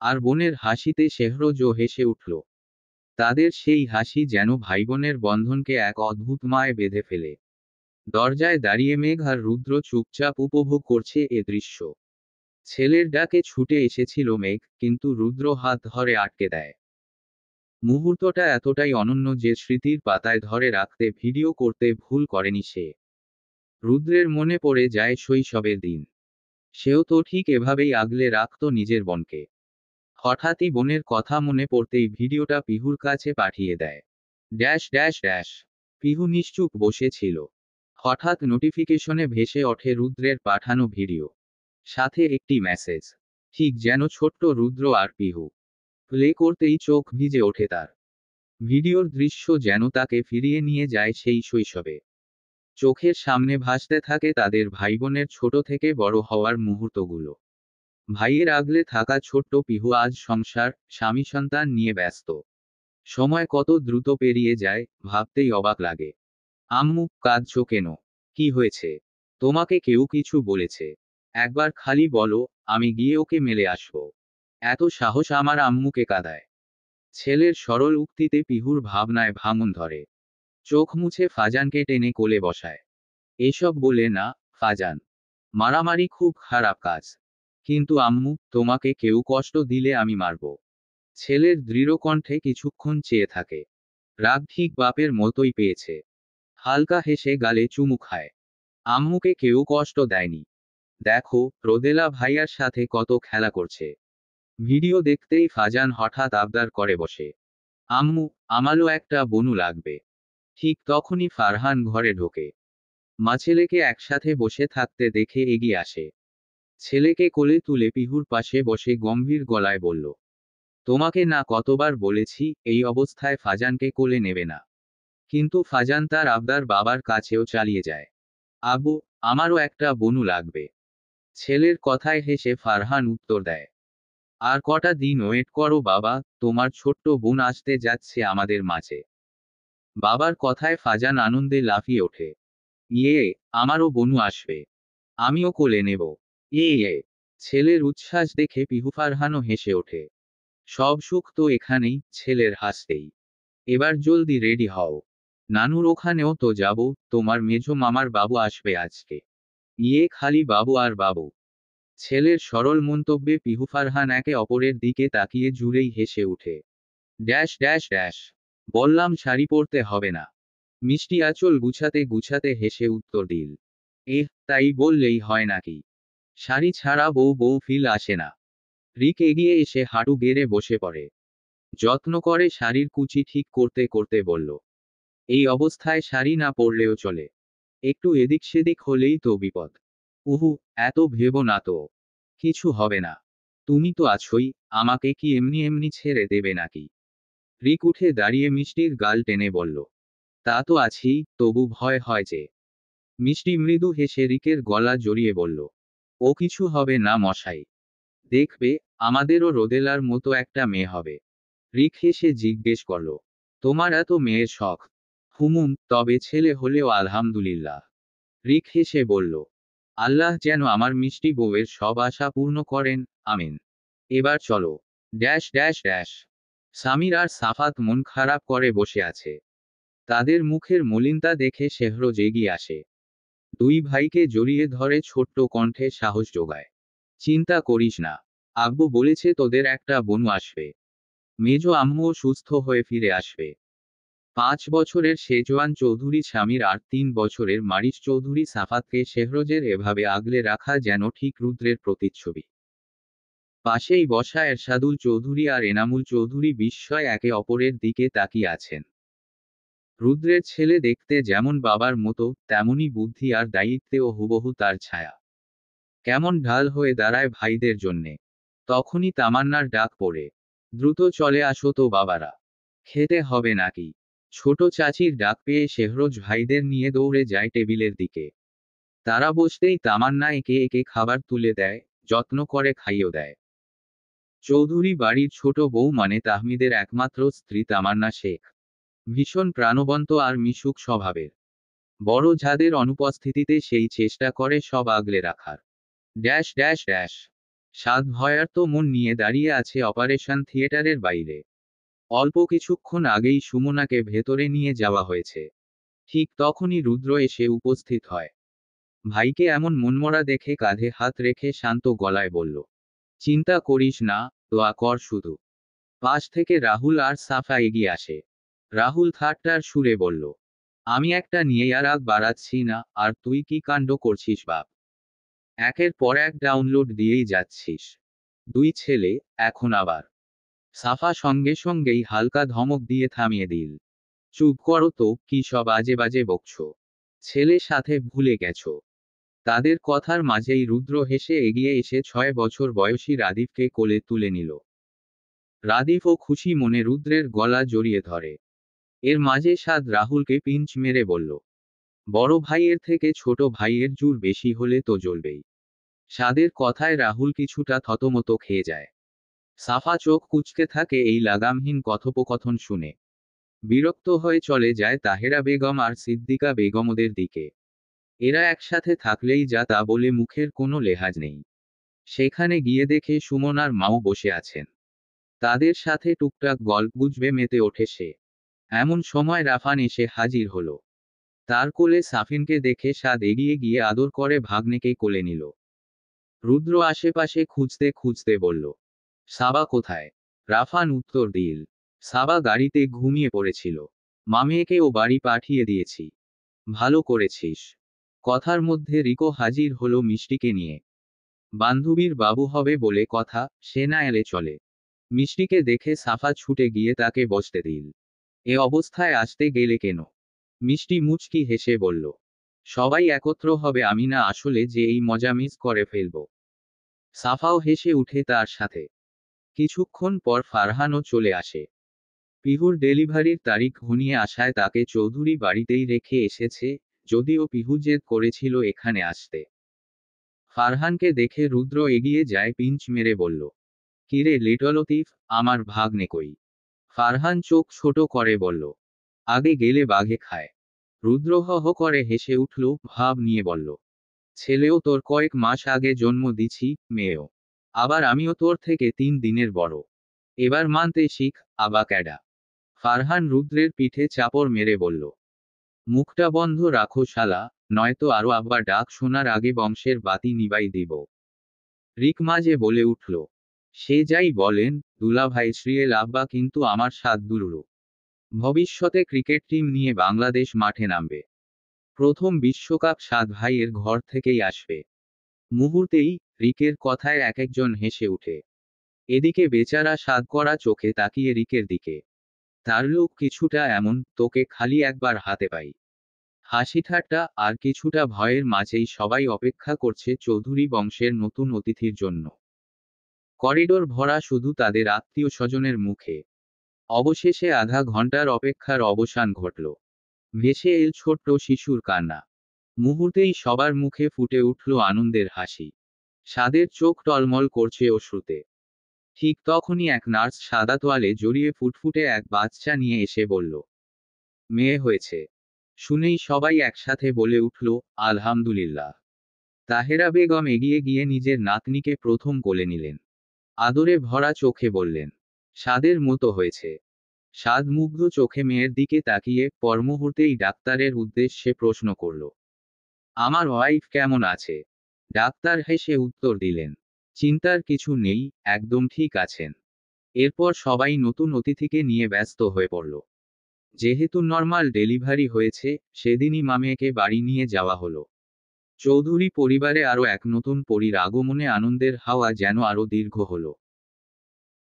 আর বোনের হাসিতে শেহরজও হেসে উঠল। তাদের সেই হাসি যেন ভাইবোনের বন্ধনকে এক অদ্ভুত মায়ে বেঁধে ফেলে। দরজায় দাঁড়িয়ে মেঘ আর রুদ্র চুপচাপ উপভোগ করছে এ দৃশ্য। ছেলের ডাকে ছুটে এসেছিল মেঘ, কিন্তু রুদ্র হাত ধরে আটকে দেয়। মুহূর্তটা এতটাই অনন্য যে স্মৃতির পাতায় ধরে রাখতে ভিডিও করতে ভুল করেনি সে। রুদ্রের মনে পড়ে যায় শৈশবের দিন। সেও তো ঠিক এভাবেই আগলে রাখত নিজের বোনকে। হঠাৎই বোনের কথা মনে পড়তেই ভিডিওটা পিহুর কাছে পাঠিয়ে দেয়। Dash dash dash. পিহু নিশ্চুপ বসেছিল। হঠাৎ নোটিফিকেশনে ভেসে ওঠে রুদ্রের পাঠানো ভিডিও। সাথে একটি মেসেজ। ঠিক যেন ছোট্ট রুদ্র আর পিহু প্লে করতেই চোখ ভিজে ওঠে তার। ভিডিওর দৃশ্য যেন তাকে ফিরিয়ে নিয়ে যায় সেই শৈশবে। চোখের সামনে ভাসতে থাকে তাদের ভাইবোনের ছোট থেকে বড় হওয়ার মুহূর্তগুলো। ভাইয়ের আগলে থাকা ছোট্ট পিহু আজ সংসার, স্বামী সন্তান নিয়ে ব্যস্ত। সময় কত দ্রুত পেরিয়ে যায়, ভাবতেই অবাক লাগে। আম্মু, কাঁদছো কেন? কি হয়েছে? তোমাকে কেউ কিছু বলেছে? একবার খালি বলো, আমি গিয়ে ওকে মেলে আসবো। এত সাহস আমার আম্মুকে কাঁদায়। ছেলের সরল উক্তিতে পিহুর ভাবনায় ভাঙন ধরে। চোখ মুছে ফাজানকে টেনে কোলে বসায়। এসব বলে না, ফাজান। মারামারি খুব খারাপ কাজ। কিন্তু আম্মু, তোমাকে কেউ কষ্ট দিলে আমি মারব। ছেলের দৃঢ় কণ্ঠে কিছুক্ষণ চেয়ে থাকে। রাগ ঠিক বাপের মতোই পেয়েছে। হালকা হেসে গালে চুমু খায়। আম্মুকে কেউ কষ্ট দেয়নি। দেখো, রোদেলা ভাইয়ার সাথে কত খেলা করছে। ভিডিও দেখতেই ফাজান হঠাৎ আবদার করে বসে। আম্মু, আমারও একটা বনু লাগবে। ঠিক তখনই ফারহান ঘরে ঢোকে। মা ছেলেকে একসাথে বসে থাকতে দেখে এগিয়ে আসে। ছেলেকে কোলে তুলে পিহুর পাশে বসে গম্ভীর গলায় বলল, তোমাকে না কতবার বলেছি এই অবস্থায় ফাজানকে কোলে নেবে না। কিন্তু ফাজান তার আবদার বাবার কাছেও চালিয়ে যায়। আব্বু, আমারও একটা বনু লাগবে। ছেলের কথায় হেসে ফারহান উত্তর দেয়, আর কটা দিন ওয়েট করো বাবা, তোমার ছোট্ট বোন আসতে যাচ্ছে আমাদের মাঝে। বাবার কথায় ফাজান আনন্দে লাফিয়ে ওঠে। ইয়ে, আমারও বনু আসবে। আমিও কোলে নেব। ইয়ে। ছেলের উচ্ছ্বাস দেখে পিহু ফারহানও হেসে ওঠে। সব সুখ তো এখানেই, ছেলের হাসতেই। এবার জলদি রেডি হও। নানুর ওখানেও তো যাব, তোমার মেজো মামার বাবু আসবে আজকে। ইয়ে, খালি বাবু আর বাবু। ছেলের সরল মন্তব্যে পিহু ফারহান একে অপরের দিকে তাকিয়ে জুড়েই হেসে উঠে। Dash dash dash. বললাম শাড়ি পরতে হবে না। মিষ্টি আঁচল গুছাতে গুছাতে হেসে উত্তর দিল। তাই বললেই হয় নাকি? শাড়ি ছাড়া বউ বউ ফিল আসে না। রিক এগিয়ে এসে হাঁটু গেড়ে বসে পড়ে। যত্ন করে শাড়ির কুচি ঠিক করতে করতে বলল, এই অবস্থায় শাড়ি না পরলেও চলে। একটু এদিক সেদিক হলেই তো বিপদ। উহু, এত ভেবো না তো। কিছু হবে না। তুমি তো আছোই, আমাকে কি এমনি এমনি ছেড়ে দেবে নাকি? রিক উঠে দাঁড়িয়ে মিষ্টির গাল টেনে বলল, তা তো আছি, তবু ভয় হয় যে। মিষ্টি মৃদু হেসে রিকের গলা জড়িয়ে বলল, ও কিছু হবে না মশাই। দেখবে, আমাদেরও রোদেলার মতো একটা মেয়ে হবে। রিক হেসে জিজ্ঞেস করল, তোমার এত মেয়ের শখ? হুমুম, তবে ছেলে হলেও আলহামদুলিল্লাহ। রিক হেসে বলল, আল্লাহ যেন আমার মিষ্টি বউয়ের সব আশা পূর্ণ করেন, আমিন। এবার চলো। Dash dash dash. সামির আর সাফাত মন খারাপ করে বসে আছে। তাদের মুখের মলিনতা দেখে শেহরজ এগিয়ে আসে। দুই ভাইকে জড়িয়ে ধরে ছোট্ট কণ্ঠে সাহস যোগায়। চিন্তা করিস না। আব্বু বলেছে তোদের একটা বনু আসবে। মেজো আম্মুও সুস্থ হয়ে ফিরে আসবে। 5 বছরের শেজওয়ান চৌধুরী স্বামীর আর 3 বছরের মারিস চৌধুরী সাফাতকে শেহরজের এভাবে আগলে রাখা যেন ঠিক রুদ্রের প্রতিচ্ছবি। পাশেই বসা এরশাদুল চৌধুরী আর এনামুল চৌধুরী বিস্ময় একে অপরের দিকে তাকিয়ে আছেন। রুদ্রের ছেলে দেখতে যেমন বাবার মতো, তেমনি বুদ্ধি আর দায়িত্বেও হুবহু তার ছায়া। কেমন ঢাল হয়ে দাঁড়ায় ভাইদের জন্যে। তখনই তামান্নার ডাক পড়ে, দ্রুত চলে আসো তো বাবারা। খেতে হবে নাকি? ছোট চাচির ডাক পেয়ে শেহরজ ভাইদের নিয়ে দৌড়ে যায় টেবিলের দিকে। তারা বসতেই তামান্না একে একে খাবার তুলে দেয়, যত্ন করে খাইয়েও দেয়। চৌধুরী বাড়ির ছোট বউ মানে তাহমিদের একমাত্র স্ত্রী তামান্না শেখ। ভীষণ প্রাণবন্ত আর মিশুক স্বভাবের। বড় যাদের অনুপস্থিতিতে সেই চেষ্টা করে সব আগলে রাখার। Dash dash dash. সাদ ভয়ার্ত মন নিয়ে দাঁড়িয়ে আছে অপারেশন থিয়েটারের বাইরে। অল্প কিছুক্ষণ আগেই সুমনাকে ভেতরে নিয়ে যাওয়া হয়েছে। ঠিক তখনই রুদ্র এসে উপস্থিত হয়। ভাইকে এমন মনমরা দেখে কাঁধে হাত রেখে শান্ত গলায় বলল, চিন্তা করিস না, দোয়া কর শুধু। পাশ থেকে রাহুল আর সাফা এগিয়ে আসে। রাহুল ঠাট্টার সুরে বলল, আমি একটা নিয়ে আর আগ বাড়াচ্ছি না, আর তুই কি কাণ্ড করছিস বাপ? একের পর এক ডাউনলোড দিয়েই যাচ্ছিস। দুই ছেলে, এখন আবার। সাফা সঙ্গে সঙ্গেই হালকা ধমক দিয়ে থামিয়ে দিল। চুপ করো তো, কি সব আজে বাজে বকছো? ছেলে সাথে ভুলে গেছো? তাদের কথার মাঝেই রুদ্র হেসে এগিয়ে এসে 6 বছর বয়সী রাদীপকে কোলে তুলে নিল। রাদীফও খুশি মনে রুদ্রের গলা জড়িয়ে ধরে। এর মাঝে সাদ রাহুলকে পিঞ্চ মেরে বলল, বড় ভাইয়ের থেকে ছোট ভাইয়ের জোর বেশি হলে তো জ্বলবেই। সাদের কথায় রাহুল কিছুটা থতমত খেয়ে যায়। সাফা চোখ কুঁচকে থাকে এই লাগামহীন কথোপকথন শুনে। বিরক্ত হয়ে চলে যায় তাহেরা বেগম আর সিদ্দিকা বেগমদের দিকে। এরা একসাথে থাকলেই যা তা বলে মুখের কোনো লেহাজ নেই। সেখানে গিয়ে দেখে সুমন আর মাও বসে আছেন। তাদের সাথে টুকটাক গল্পগুজবে মেতে ওঠে সে। এমন সময় রাফান এসে হাজির হলো। তার কোলে সাফিনকে দেখে সাদ এগিয়ে গিয়ে আদর করে ভাগ্নেকে কোলে নিল। রুদ্র আশেপাশে খুঁজতে খুঁজতে বলল, সাবা কোথায়? রাফান উত্তর দিল, সাবা গাড়িতে ঘুমিয়ে পড়েছিল। মামেকে ও বাড়ি পাঠিয়ে দিয়েছি। ভালো করেছিস। কথার মধ্যে রিকো হাজির হলো মিষ্টিকে নিয়ে। বান্ধবীর বাবু হবে বলে কথা, সে না এলে চলে। মিষ্টিকে দেখে সাফা ছুটে গিয়ে তাকে বসতে দিল। এ অবস্থায় আসতে গেলে কেন? মিষ্টি মুচকি হেসে বলল, সবাই একত্র হবে, আমি না আসলে যে এই মজা মিস করে ফেলব। সাফাও হেসে উঠে তার সাথে। কিছুক্ষণ পর ফারহানও চলে আসে। পিহুর ডেলিভারির তারিখ ঘনিয়ে আসায় তাকে চৌধুরী বাড়িতেই রেখে এসেছে, যদিও পিহু জেদ করেছিল এখানে আসতে। ফারহানকে দেখে রুদ্র এগিয়ে যায়, পিঞ্চ মেরে বলল, কিরে লিটল লতিফ, আমার ভাগ্নে কই? ফারহান চোখ ছোট করে বলল, আগে গেলে বাঘে খায়। রুদ্র হ হ করে হেসে উঠল, ভাব নিয়ে বলল, ছেলেও তোর কয়েক মাস আগে জন্ম দিছি, মেয়েও। আবার আমিও তোর থেকে 3 দিনের বড়। এবার মানতে শিখ, আবা ক্যাডা। ফারহান রুদ্রের পিঠে চাপড় মেরে বলল, মুখটা বন্ধ রাখো শালা, নয়তো আরো আব্বা ডাক শোনার আগে বংশের বাতি নিবাই দিব। রিক মাঝে বলে উঠল, সে যাই বলেন, দুলাভাই শ্রীয়েল আব্বা কিন্তু আমার সাত দুলুরু। ভবিষ্যতে ক্রিকেট টিম নিয়ে বাংলাদেশ মাঠে নামবে। প্রথম বিশ্বকাপ সাত ভাইয়ের ঘর থেকেই আসবে। মুহূর্তেই রিকের কথায় এক একজন হেসে উঠে। এদিকে বেচারা সাদ করা চোখে তাকিয়ে রিকের দিকে। তার লোক কিছুটা এমন, তোকে খালি একবার হাতে পাই। হাসি ঠাট্টা আর কিছুটা ভয়ের মাঝেই সবাই অপেক্ষা করছে চৌধুরী বংশের নতুন অতিথির জন্য। করিডোর ভরা শুধু তাদের আত্মীয় স্বজনের মুখে। অবশেষে আধা ঘন্টার অপেক্ষার অবসান ঘটল। ভেসে এল ছোট্ট শিশুর কান্না। মুহূর্তেই সবার মুখে ফুটে উঠল আনন্দের হাসি। সাদের চোখ টলমল করছে অশ্রুতে। ঠিক তখনই এক নার্স সাদা তোয়ালে জড়িয়ে ফুটফুটে এক বাচ্চা নিয়ে এসে বলল, মেয়ে হয়েছে। শুনেই সবাই একসাথে বলে উঠল, আলহামদুলিল্লাহ। তাহেরা বেগম এগিয়ে গিয়ে নিজের নাতনিকে প্রথম কোলে নিলেন। আদরে ভরা চোখে বললেন, সাদের মতো হয়েছে। সাদ মুগ্ধ চোখে মেয়ের দিকে তাকিয়ে পরমুহূর্তেই ডাক্তারের উদ্দেশ্যে প্রশ্ন করল, আমার ওয়াইফ কেমন আছে? ডাক্তার হেসে উত্তর দিলেন, চিন্তার কিছু নেই, একদম ঠিক আছেন। এরপর সবাই নতুন অতিথিকে নিয়ে ব্যস্ত হয়ে পড়ল। যেহেতু নর্মাল ডেলিভারি হয়েছে, সেদিনই মামেকে বাড়ি নিয়ে যাওয়া হলো। চৌধুরী পরিবারে আরও এক নতুন পরীর আগমনে আনন্দের হাওয়া যেন আরও দীর্ঘ হলো।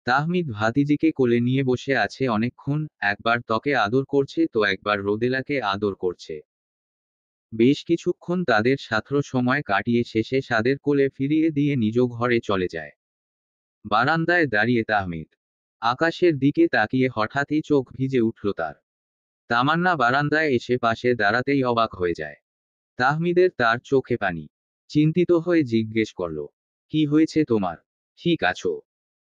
তাহমিদ ভাতিজিকে কোলে নিয়ে বসে আছে অনেকক্ষণ, একবার ত্বকে আদর করছে তো একবার রোদেলাকে আদর করছে। বেশ কিছুক্ষণ তাদের সাথ্য সময় কাটিয়ে শেষে সাদের কোলে ফিরিয়ে দিয়ে নিজ ঘরে চলে যায়। বারান্দায় দাঁড়িয়ে তাহমিদ আকাশের দিকে তাকিয়ে হঠাৎই চোখ ভিজে উঠল তার। তামান্না বারান্দায় এসে পাশে দাঁড়াতেই অবাক হয়ে যায়। তাহমিদের তার চোখে পানি। চিন্তিত হয়ে জিজ্ঞেস করল, কি হয়েছে তোমার? ঠিক আছো?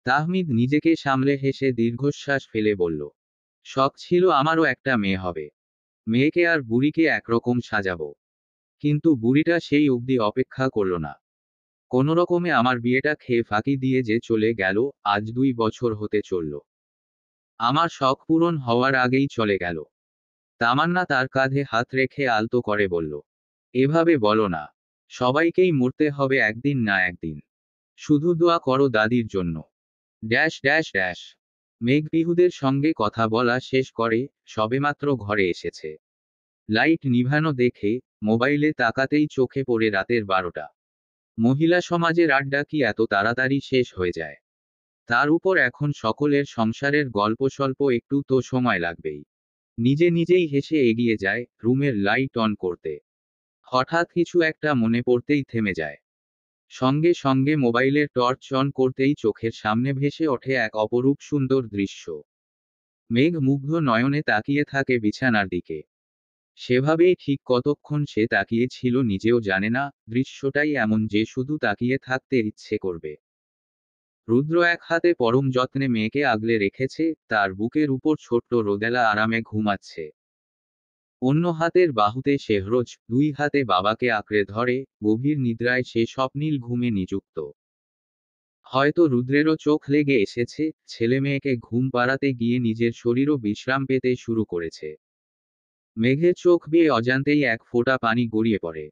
তাহমিদ নিজেকে সামলে হেসে দীর্ঘশ্বাস ফেলে বলল, শখ ছিল আমারও একটা মেয়ে হবে। মেয়েকে আর বুড়িকে একরকম সাজাবো। কিন্তু বুড়িটা সেই অবধি অপেক্ষা করল না। কোনোরকমে আমার বিয়েটা খেয়ে ফাঁকি দিয়ে যে চলে গেল, আজ 2 বছর হতে চলল। আমার শখ পূরণ হওয়ার আগেই চলে গেল। তামান্না তার কাঁধে হাত রেখে আলতো করে বলল, এভাবে বলো না। সবাইকেই মরতে হবে একদিন না একদিন। শুধু দোয়া করো দাদির জন্য। Dash dash dash. মেঘ বিহুদের সঙ্গে কথা বলা শেষ করে সবেমাত্র ঘরে এসেছে। লাইট নিভানো দেখে মোবাইলে তাকাতেই চোখে পড়ে রাতের 12টা। মহিলা সমাজের আড্ডা কি এত তাড়াতাড়ি শেষ হয়ে যায়? তার উপর এখন সকলের সংসারের গল্প স্বল্প, একটু তো সময় লাগবেই। নিজে নিজেই হেসে এগিয়ে যায় রুমের লাইট অন করতে। হঠাৎ কিছু একটা মনে পড়তেই থেমে যায়। সঙ্গে সঙ্গে মোবাইলের টর্চ অন করতেই চোখের সামনে ভেসে ওঠে এক অপরূপ সুন্দর দৃশ্য। মেঘ মুগ্ধ নয়নে তাকিয়ে থাকে বিছানার দিকে। সেভাবেই ঠিক কতক্ষণ সে তাকিয়ে ছিল নিজেও জানে না, দৃশ্যটাই এমন যে শুধু তাকিয়ে থাকতে ইচ্ছে করবে। রুদ্র এক হাতে পরম যত্নে মেয়েকে আগলে রেখেছে, তার বুকের উপর ছোট্ট রোদেলা আরামে ঘুমাচ্ছে। অন্য হাতের বাহুতে শেহরোজ দুই হাতে বাবাকে আঁকড়ে ধরে, গভীর নিদ্রায় সে স্বপ্নীল ঘুমে নিযুক্ত। হয়তো রুদ্রেরও চোখ লেগে এসেছে, ছেলে মেয়েকে ঘুম পাড়াতে গিয়ে নিজের শরীরও বিশ্রাম পেতে শুরু করেছে। মেঘের চোখ বেয়ে অজান্তেই এক ফোঁটা পানি গড়িয়ে পড়ে।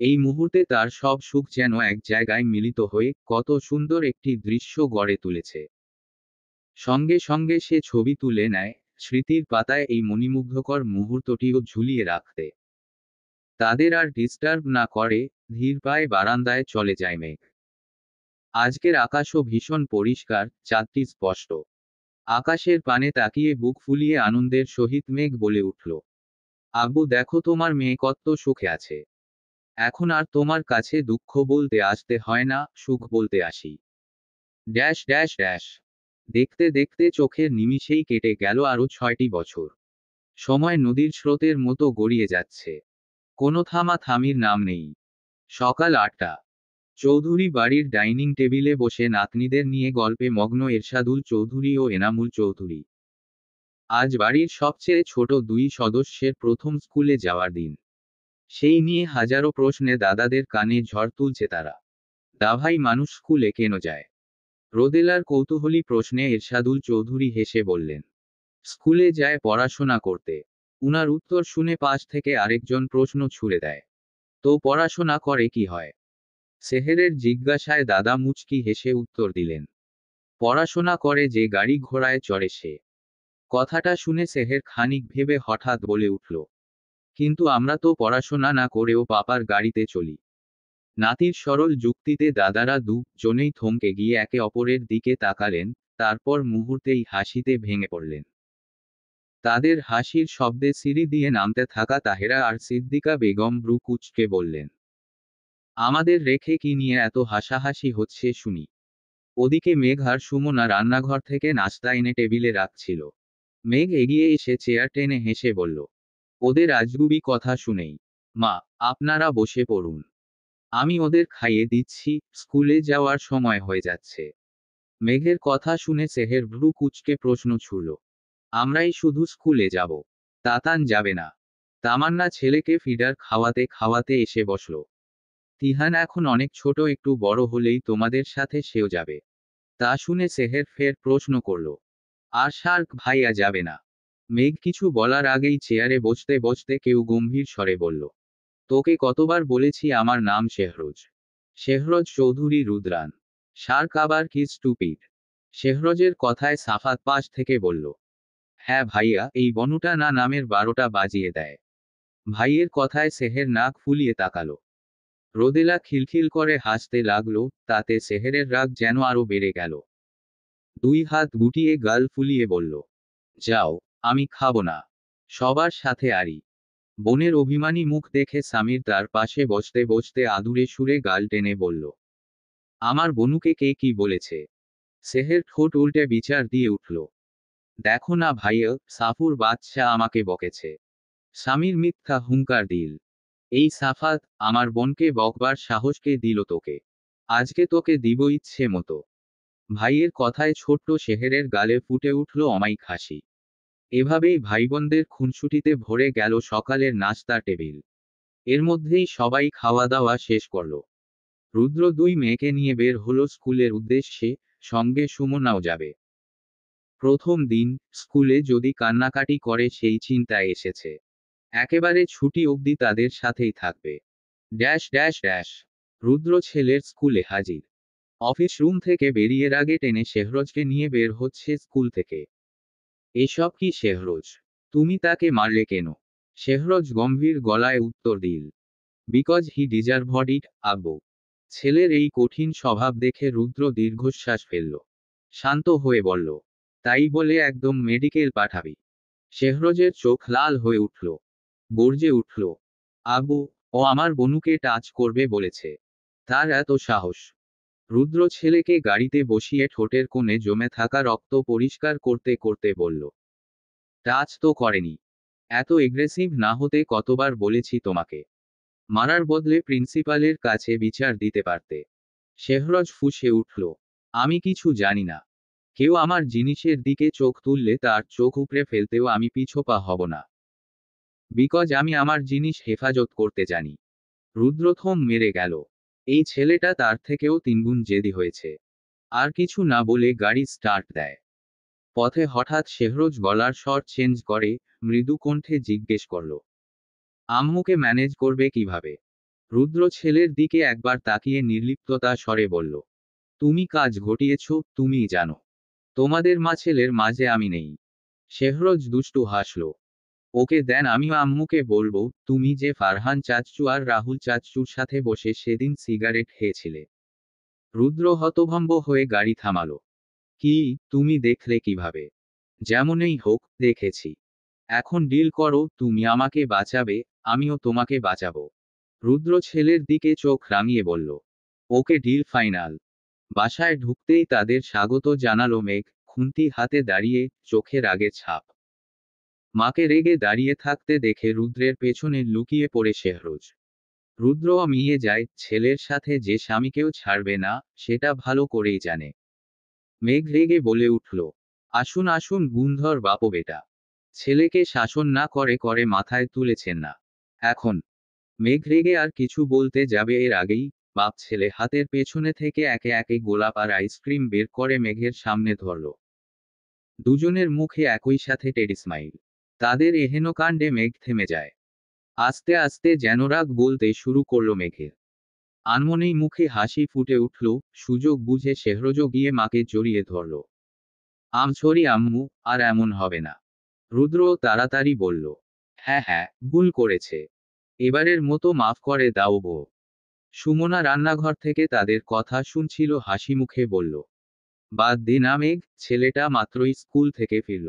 এই মুহূর্তে তার সব সুখ যেন এক জায়গায় মিলিত হয়ে কত সুন্দর একটি দৃশ্য গড়ে তুলেছে। সঙ্গে সঙ্গে সে ছবি তুলে নেয়, স্মৃতির পাতায় এই মণিমুগ্ধকর মুহূর্তটিও ঝুলিয়ে রাখতে। তাদের আর ডিস্টার্ব না করে ধীর পায়ে বারান্দায় চলে যায় মেঘ। আজকের আকাশও ভীষণ পরিষ্কার, চাঁদটি স্পষ্ট। আকাশের পানে তাকিয়ে বুক ফুলিয়ে আনন্দের সহিত মেঘ বলে উঠল, আব্বু দেখো তোমার মেয়ে কত সুখে আছে। এখন আর তোমার কাছে দুঃখ বলতে আসতে হয় না, সুখ বলতে আসি। Dash dash dash. দেখতে দেখতে চোখের নিমিষেই কেটে গেল আরো 6টি বছর। সময় নদীর স্রোতের মতো গড়িয়ে যাচ্ছে। কোনো থামা থামির নাম নেই। সকাল 8টা। চৌধুরী বাড়ির ডাইনিং টেবিলে বসে নাতনিদের নিয়ে গল্পে মগ্ন এরশাদুল চৌধুরী ও এনামুল চৌধুরী। আজ বাড়ির সবচেয়ে ছোট দুই সদস্যের প্রথম স্কুলে যাওয়ার দিন। সেই নিয়ে হাজারো প্রশ্নে দাদাদের কানে ঝড় তুলছে তারা। দাভাই মানুষ স্কুলে কেন যায়? রোদেলার কৌতূহলী প্রশ্নে এরশাদুল চৌধুরী হেসে বললেন, স্কুলে যায় পড়াশোনা করতে। উনার উত্তর শুনে পাশ থেকে আরেকজন প্রশ্ন ছুড়ে দেয়, তো পড়াশোনা করে কি হয়? সেহেরের জিজ্ঞাসায় দাদা মুচকি হেসে উত্তর দিলেন, পড়াশোনা করে যে গাড়ি ঘোড়ায় চড়ে সে। কথাটা শুনে সেহের খানিক ভেবে হঠাৎ বলে উঠল, কিন্তু আমরা তো পড়াশোনা না করেও পাপার গাড়িতে চলি। নাতির সরল যুক্তিতে দাদারা দুজনেই থমকে গিয়ে একে অপরের দিকে তাকালেন, তারপর মুহূর্তেই হাসিতে ভেঙে পড়লেন। তাদের হাসির শব্দে সিঁড়ি দিয়ে নামতে থাকা তাহেরা আর সিদ্দিকা বেগম ব্রু কুঁচকে বললেন, আমাদের রেখে কি নিয়ে এত হাসাহাসি হচ্ছে শুনি। ওদিকে মেঘ আর সুমনা রান্নাঘর থেকে নাস্তা এনে টেবিলে রাখছিল। মেঘ এগিয়ে এসে চেয়ার টেনে হেসে বলল, ওদের আজগুবি কথা শুনেই। মা, আপনারা বসে পড়ুন। আমি ওদের খাইয়ে দিচ্ছি, স্কুলে যাওয়ার সময় হয়ে যাচ্ছে। মেঘের কথা শুনে সেহের ভ্রু কুঁচকে প্রশ্ন ছুড়ল, আমরাই শুধু স্কুলে যাব? তাতান যাবে না? তামান্না ছেলেকে ফিডার খাওয়াতে খাওয়াতে এসে বসল। তিহান এখন অনেক ছোট, একটু বড় হলেই তোমাদের সাথে সেও যাবে। তা শুনে সেহের ফের প্রশ্ন করল, আর শার্ক ভাইয়া যাবে না? মেঘ কিছু বলার আগেই চেয়ারে বসতে বসতে কেউ গম্ভীর স্বরে বলল, তোকে কতবার বলেছি আমার নাম শেহরোজ। শেহরোজ চৌধুরী রুদ্রান। শার্ক আবার কি স্টুপিড? শেহরোজের কথায় সাফাত পাশ থেকে বলল, হ্যাঁ ভাইয়া, এই বনুটা না নামের 12টা বাজিয়ে দেয়। ভাইয়ের কথায় সেহের নাক ফুলিয়ে তাকালো। রোদেলা খিলখিল করে হাসতে লাগলো, তাতে সেহেরের রাগ যেন আরো বেড়ে গেল। দুই হাত গুটিয়ে গাল ফুলিয়ে বলল, যাও, আমি খাবো না। সবার সাথে আরি। বোনের অভিমানী মুখ দেখে সামির তার পাশে বসতে বসতে আদুরে সুরে গাল টেনে বলল, আমার বনুকে কে কি বলেছে? সেহের ঠোঁট উল্টে বিচার দিয়ে উঠল, দেখো না ভাইয়া, সাফুর বাচ্চা আমাকে বকেছে। সামির মিথ্যা হুঙ্কার দিল, এই সাফাত, আমার বোনকে বকবার সাহস কে দিল তোকে? আজকে তোকে দিব ইচ্ছে মতো। ভাইয়ের কথায় ছোট্ট সেহেরের গালে ফুটে উঠল অমায়িক হাসি। এভাবেই ভাইবোনদের খুনসুটিতে ভরে গেল সকালের নাস্তা টেবিল। এর মধ্যেই সবাই খাওয়া দাওয়া শেষ করল। রুদ্র দুই মেয়েকে নিয়ে বের হলো স্কুলের উদ্দেশ্যে, সঙ্গে সুমনাও যাবে। প্রথম দিন, স্কুলে যদি কান্নাকাটি করে সেই চিন্তায় এসেছে। একেবারে ছুটি অবধি তাদের সাথেই থাকবে। Dash dash dash. রুদ্র ছেলের স্কুলে হাজির। অফিস রুম থেকে বেরিয়ে আগে টেনে শেহরোজকে নিয়ে বের হচ্ছে স্কুল থেকে। এসব কি শেহরোজ? তুমি তাকে মারলে কেন? শেহরোজ গম্ভীর গলায় উত্তর দিল, বিকজ হি ডিজার্ভড ইট, আব্বু। ছেলের এই কঠিন স্বভাব দেখে রুদ্র দীর্ঘশ্বাস ফেলল। শান্ত হয়ে বলল, তাই বলে একদম মেডিকেল পাঠাবি? শেহরোজের চোখ লাল হয়ে উঠল। গর্জে উঠল, আব্বু, ও আমার বনুকে টাচ করবে বলেছে। তার এত সাহস! রুদ্র ছেলেকে গাড়িতে বসিয়ে ঠোঁটের কোণে জমে থাকা রক্ত পরিষ্কার করতে করতে বলল, টাচ তো করেনি। এত এগ্রেসিভ না হতে কতবার বলেছি তোমাকে। মারার বদলে প্রিন্সিপালের কাছে বিচার দিতে পারতে। শেহরজ ফুঁসে উঠল, আমি কিছু জানি না। কেউ আমার জিনিসের দিকে চোখ তুললে তার চোখ উপড়ে ফেলতেও আমি পিছপা হব না। বিকজ আমি আমার জিনিস হেফাজত করতে জানি। রুদ্র থম মেরে গেল। এই ছেলেটা তার থেকেও তিনগুণ জেদি হয়েছে। আর কিছু না বলে গাড়ি স্টার্ট দেয়। পথে হঠাৎ শেহরজ গলার স্বর চেঞ্জ করে, মৃদু কণ্ঠে জিজ্ঞেস করল, আম্মুকে ম্যানেজ করবে কিভাবে? রুদ্র ছেলের দিকে একবার তাকিয়ে নির্লিপ্ততা স্বরে বলল, তুমি কাজ ঘটিয়েছ, তুমিই জানো। তোমাদের মা ছেলের মাঝে আমি নেই। শেহরজ দুষ্টু হাসল, ওকে দেন, আমিও আম্মুকে বলবো তুমি যে ফারহান চাচ্চু আর রাহুল চাচ্চুর সাথে বসে সেদিন সিগারেট খেয়েছিলে। রুদ্র হতভম্ব হয়ে গাড়ি থামালো। কি, তুমি দেখলে কিভাবে? যেমনই হোক, দেখেছি। এখন ডিল করো, তুমি আমাকে বাঁচাবে, আমিও তোমাকে বাঁচাবো। রুদ্র ছেলের দিকে চোখ রাঙিয়ে বলল, ওকে, ডিল ফাইনাল। বাসায় ঢুকতেই তাদের স্বাগত জানালো মেঘ, খুন্তি হাতে দাঁড়িয়ে, চোখে রাগের ছাপ। মাকে রেগে দাঁড়িয়ে থাকতে দেখে রুদ্রের পেছনে লুকিয়ে পড়ে শেহরজ। রুদ্র মিয়ে যায়, ছেলের সাথে যে স্বামীকেও ছাড়বে না, সেটা ভালো করেই জানে। মেঘ রেগে বলে উঠল, আসুন আসুন গুণধর বাপো বেটা। ছেলেকে শাসন না করে করে মাথায় তুলেছেন না। এখন মেঘ রেগে আর কিছু বলতে যাবে এর আগেই বাপ ছেলে হাতের পেছনে থেকে একে একে গোলাপ আর আইসক্রিম বের করে মেঘের সামনে ধরল। দুজনের মুখে একই সাথে টেডি স্মাইল। তাদের এহেন কাণ্ডে মেঘ থেমে যায়। আস্তে আস্তে যেন রাগ বলতে শুরু করল মেঘের। আনমনেই মুখে হাসি ফুটে উঠল, সুযোগ বুঝে শেহরজও গিয়ে মাকে জড়িয়ে ধরল। সরি আম্মু, আর এমন হবে না। রুদ্র তাড়াতাড়ি বলল, হ্যাঁ হ্যাঁ, ভুল করেছে। এবারের মতো মাফ করে দাও বউ। সুমনা রান্নাঘর থেকে তাদের কথা শুনছিল, হাসি মুখে বলল, বাদ দে না মেঘ, ছেলেটা মাত্রই স্কুল থেকে ফিরল।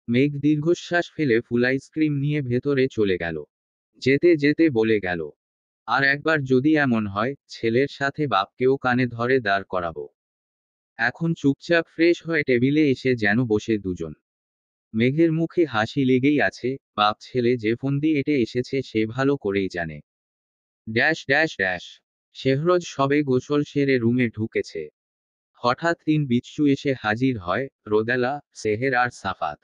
মেঘ দীর্ঘশ্বাস ফেলে ফুল আইসক্রিম নিয়ে ভেতরে চলে গেল। যেতে যেতে বলে গেল, আর একবার যদি এমন হয়, ছেলের সাথে বাপকেও কানে ধরে দাঁড় করাবো। এখন চুপচাপ ফ্রেশ হয়ে টেবিলে এসে যেন বসে দুজন। মেঘের মুখে হাসি লেগেই আছে, বাপ ছেলে যে ফন্দি এঁটে এসেছে সে ভালো করেই জানে। Dash dash dash. শেহরজ সবে গোসল সেরে রুমে ঢুকেছে। হঠাৎ তিন বিচ্ছু এসে হাজির হয়, রোদেলা, সেহের আর সাফাত।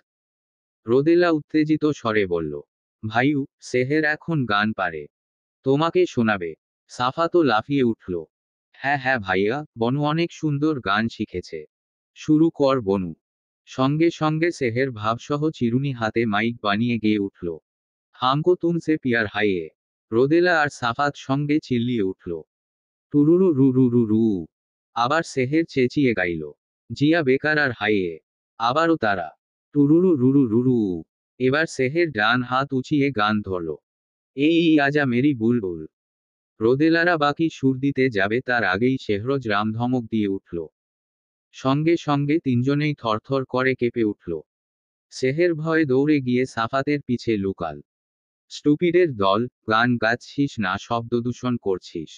রোদেলা উত্তেজিত স্বরে বলল, ভাইউ, সেহের এখন গান পারে। তোমাকে শোনাবে। সাফাতও লাফিয়ে উঠল, হ্যাঁ হ্যাঁ ভাইয়া, বনু অনেক সুন্দর গান শিখেছে। শুরু কর বনু। সঙ্গে সঙ্গে সেহের ভাবসহ চিরুনি হাতে মাইক বানিয়ে গেয়ে উঠল, হামকো তুমসে পিয়ার হাইয়ে। রোদেলা আর সাফাত সঙ্গে চিল্লিয়ে উঠল, টুরুরু রু রু রু রু। আবার সেহের চেঁচিয়ে গাইল, জিয়া বেকার আর হাইয়ে। আবারও তারা, টুরুরু রুরু রুরু। এবার সেহের ডান হাত উঁচিয়ে গান ধরল, এই আজা মেরি বুলবুল। রোদেলারা বাকি সুর দিতে যাবে তার আগেই শেহরজ রামধমক দিয়ে উঠল। সঙ্গে সঙ্গে তিনজনেই থরথর করে কেঁপে উঠল। সেহের ভয়ে দৌড়ে গিয়ে সাফাতের পিছে লুকাল। স্টুপিডের দল, গান গাচ্ছিস না, শব্দদূষণ করছিস।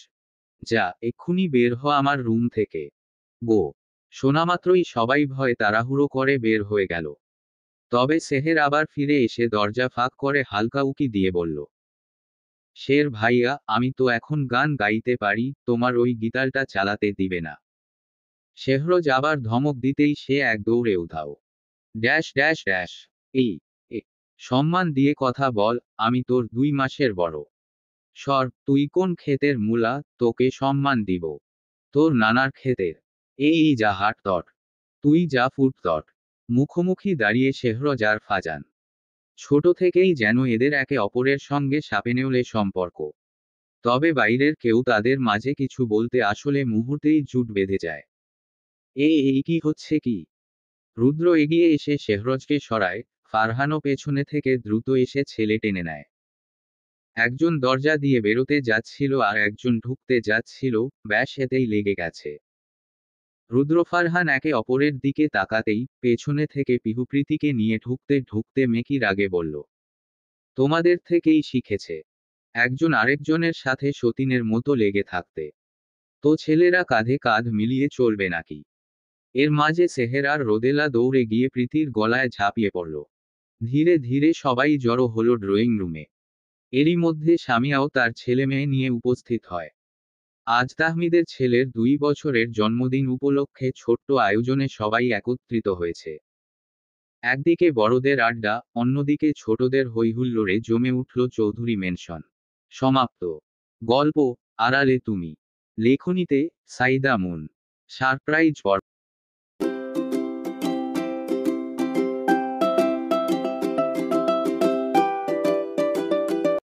যা, এক্ষুনি বের হ আমার রুম থেকে। গো। শোনামাত্রই সবাই ভয়ে তাড়াহুড়ো করে বের হয়ে গেল। তবে সেহের আবার ফিরে এসে দরজা ফাঁক করে হালকা উকি দিয়ে বলল, শের ভাইয়া, আমি তো এখন গান গাইতে পারি, তোমার ওই গিটারটা চালাতে দিবে না। শেহরজ আবার ধমক দিতেই সে এক দৌড়ে উধাও। Dash dash dash. এই এ, সম্মান দিয়ে কথা বল, আমি তোর 2 মাসের বড়। সর, তুই কোন ক্ষেতের মূলা, তোকে সম্মান দিব। তোর নানার ক্ষেতের। এই যা হাট তট। তুই যা ফুট তট। মুখোমুখি দাঁড়িয়ে শেহরজ আর ফাজান। ছোট থেকেই যেন এদের একে অপরের সঙ্গে সাপেনেউলে সম্পর্ক। তবে বাইরের কেউ তাদের মাঝে কিছু বলতে আসলে মুহূর্তেই জুট বেঁধে যায়। এই কি হচ্ছে কি? রুদ্র এগিয়ে এসে শেহরজকে সরায়, ফারহানও পেছনে থেকে দ্রুত এসে ছেলে টেনে নেয়। একজন দরজা দিয়ে বেরোতে যাচ্ছিল আর একজন ঢুকতে যাচ্ছিল, ব্যাস এতেই লেগে গেছে। রুদ্র ফারহান একে অপরের দিকে তাকাতেই, পেছনে থেকে পিহুপ্রীতিকে নিয়ে ঢুকতে ঢুকতে মেকি রাগে বলল, তোমাদের থেকেই শিখেছে। একজন আরেকজনের সাথে সতীনের মতো লেগে থাকতে। তো ছেলেরা কাঁধে কাঁধ মিলিয়ে চলবে নাকি? এর মাঝে সেহের আর রোদেলা দৌড়ে গিয়ে প্রীতির গলায় ঝাঁপিয়ে পড়ল। ধীরে ধীরে সবাই জড়ো হলো ড্রয়িং রুমে। এরই মধ্যে সামিয়াও তার ছেলেমেয়ে নিয়ে উপস্থিত হয়। আজ তাহমিদের ছেলের 2 বছরের জন্মদিন উপলক্ষে ছোট্ট আয়োজনে সবাই একত্রিত হয়েছে। একদিকে বড়দের আড্ডা, অন্যদিকে ছোটদের হৈহুল্লোড়ে জমে উঠল চৌধুরী মেনশন। সমাপ্ত। গল্প আড়ালে তুমি। লেখনীতে সাইদা মুন। সারপ্রাইজ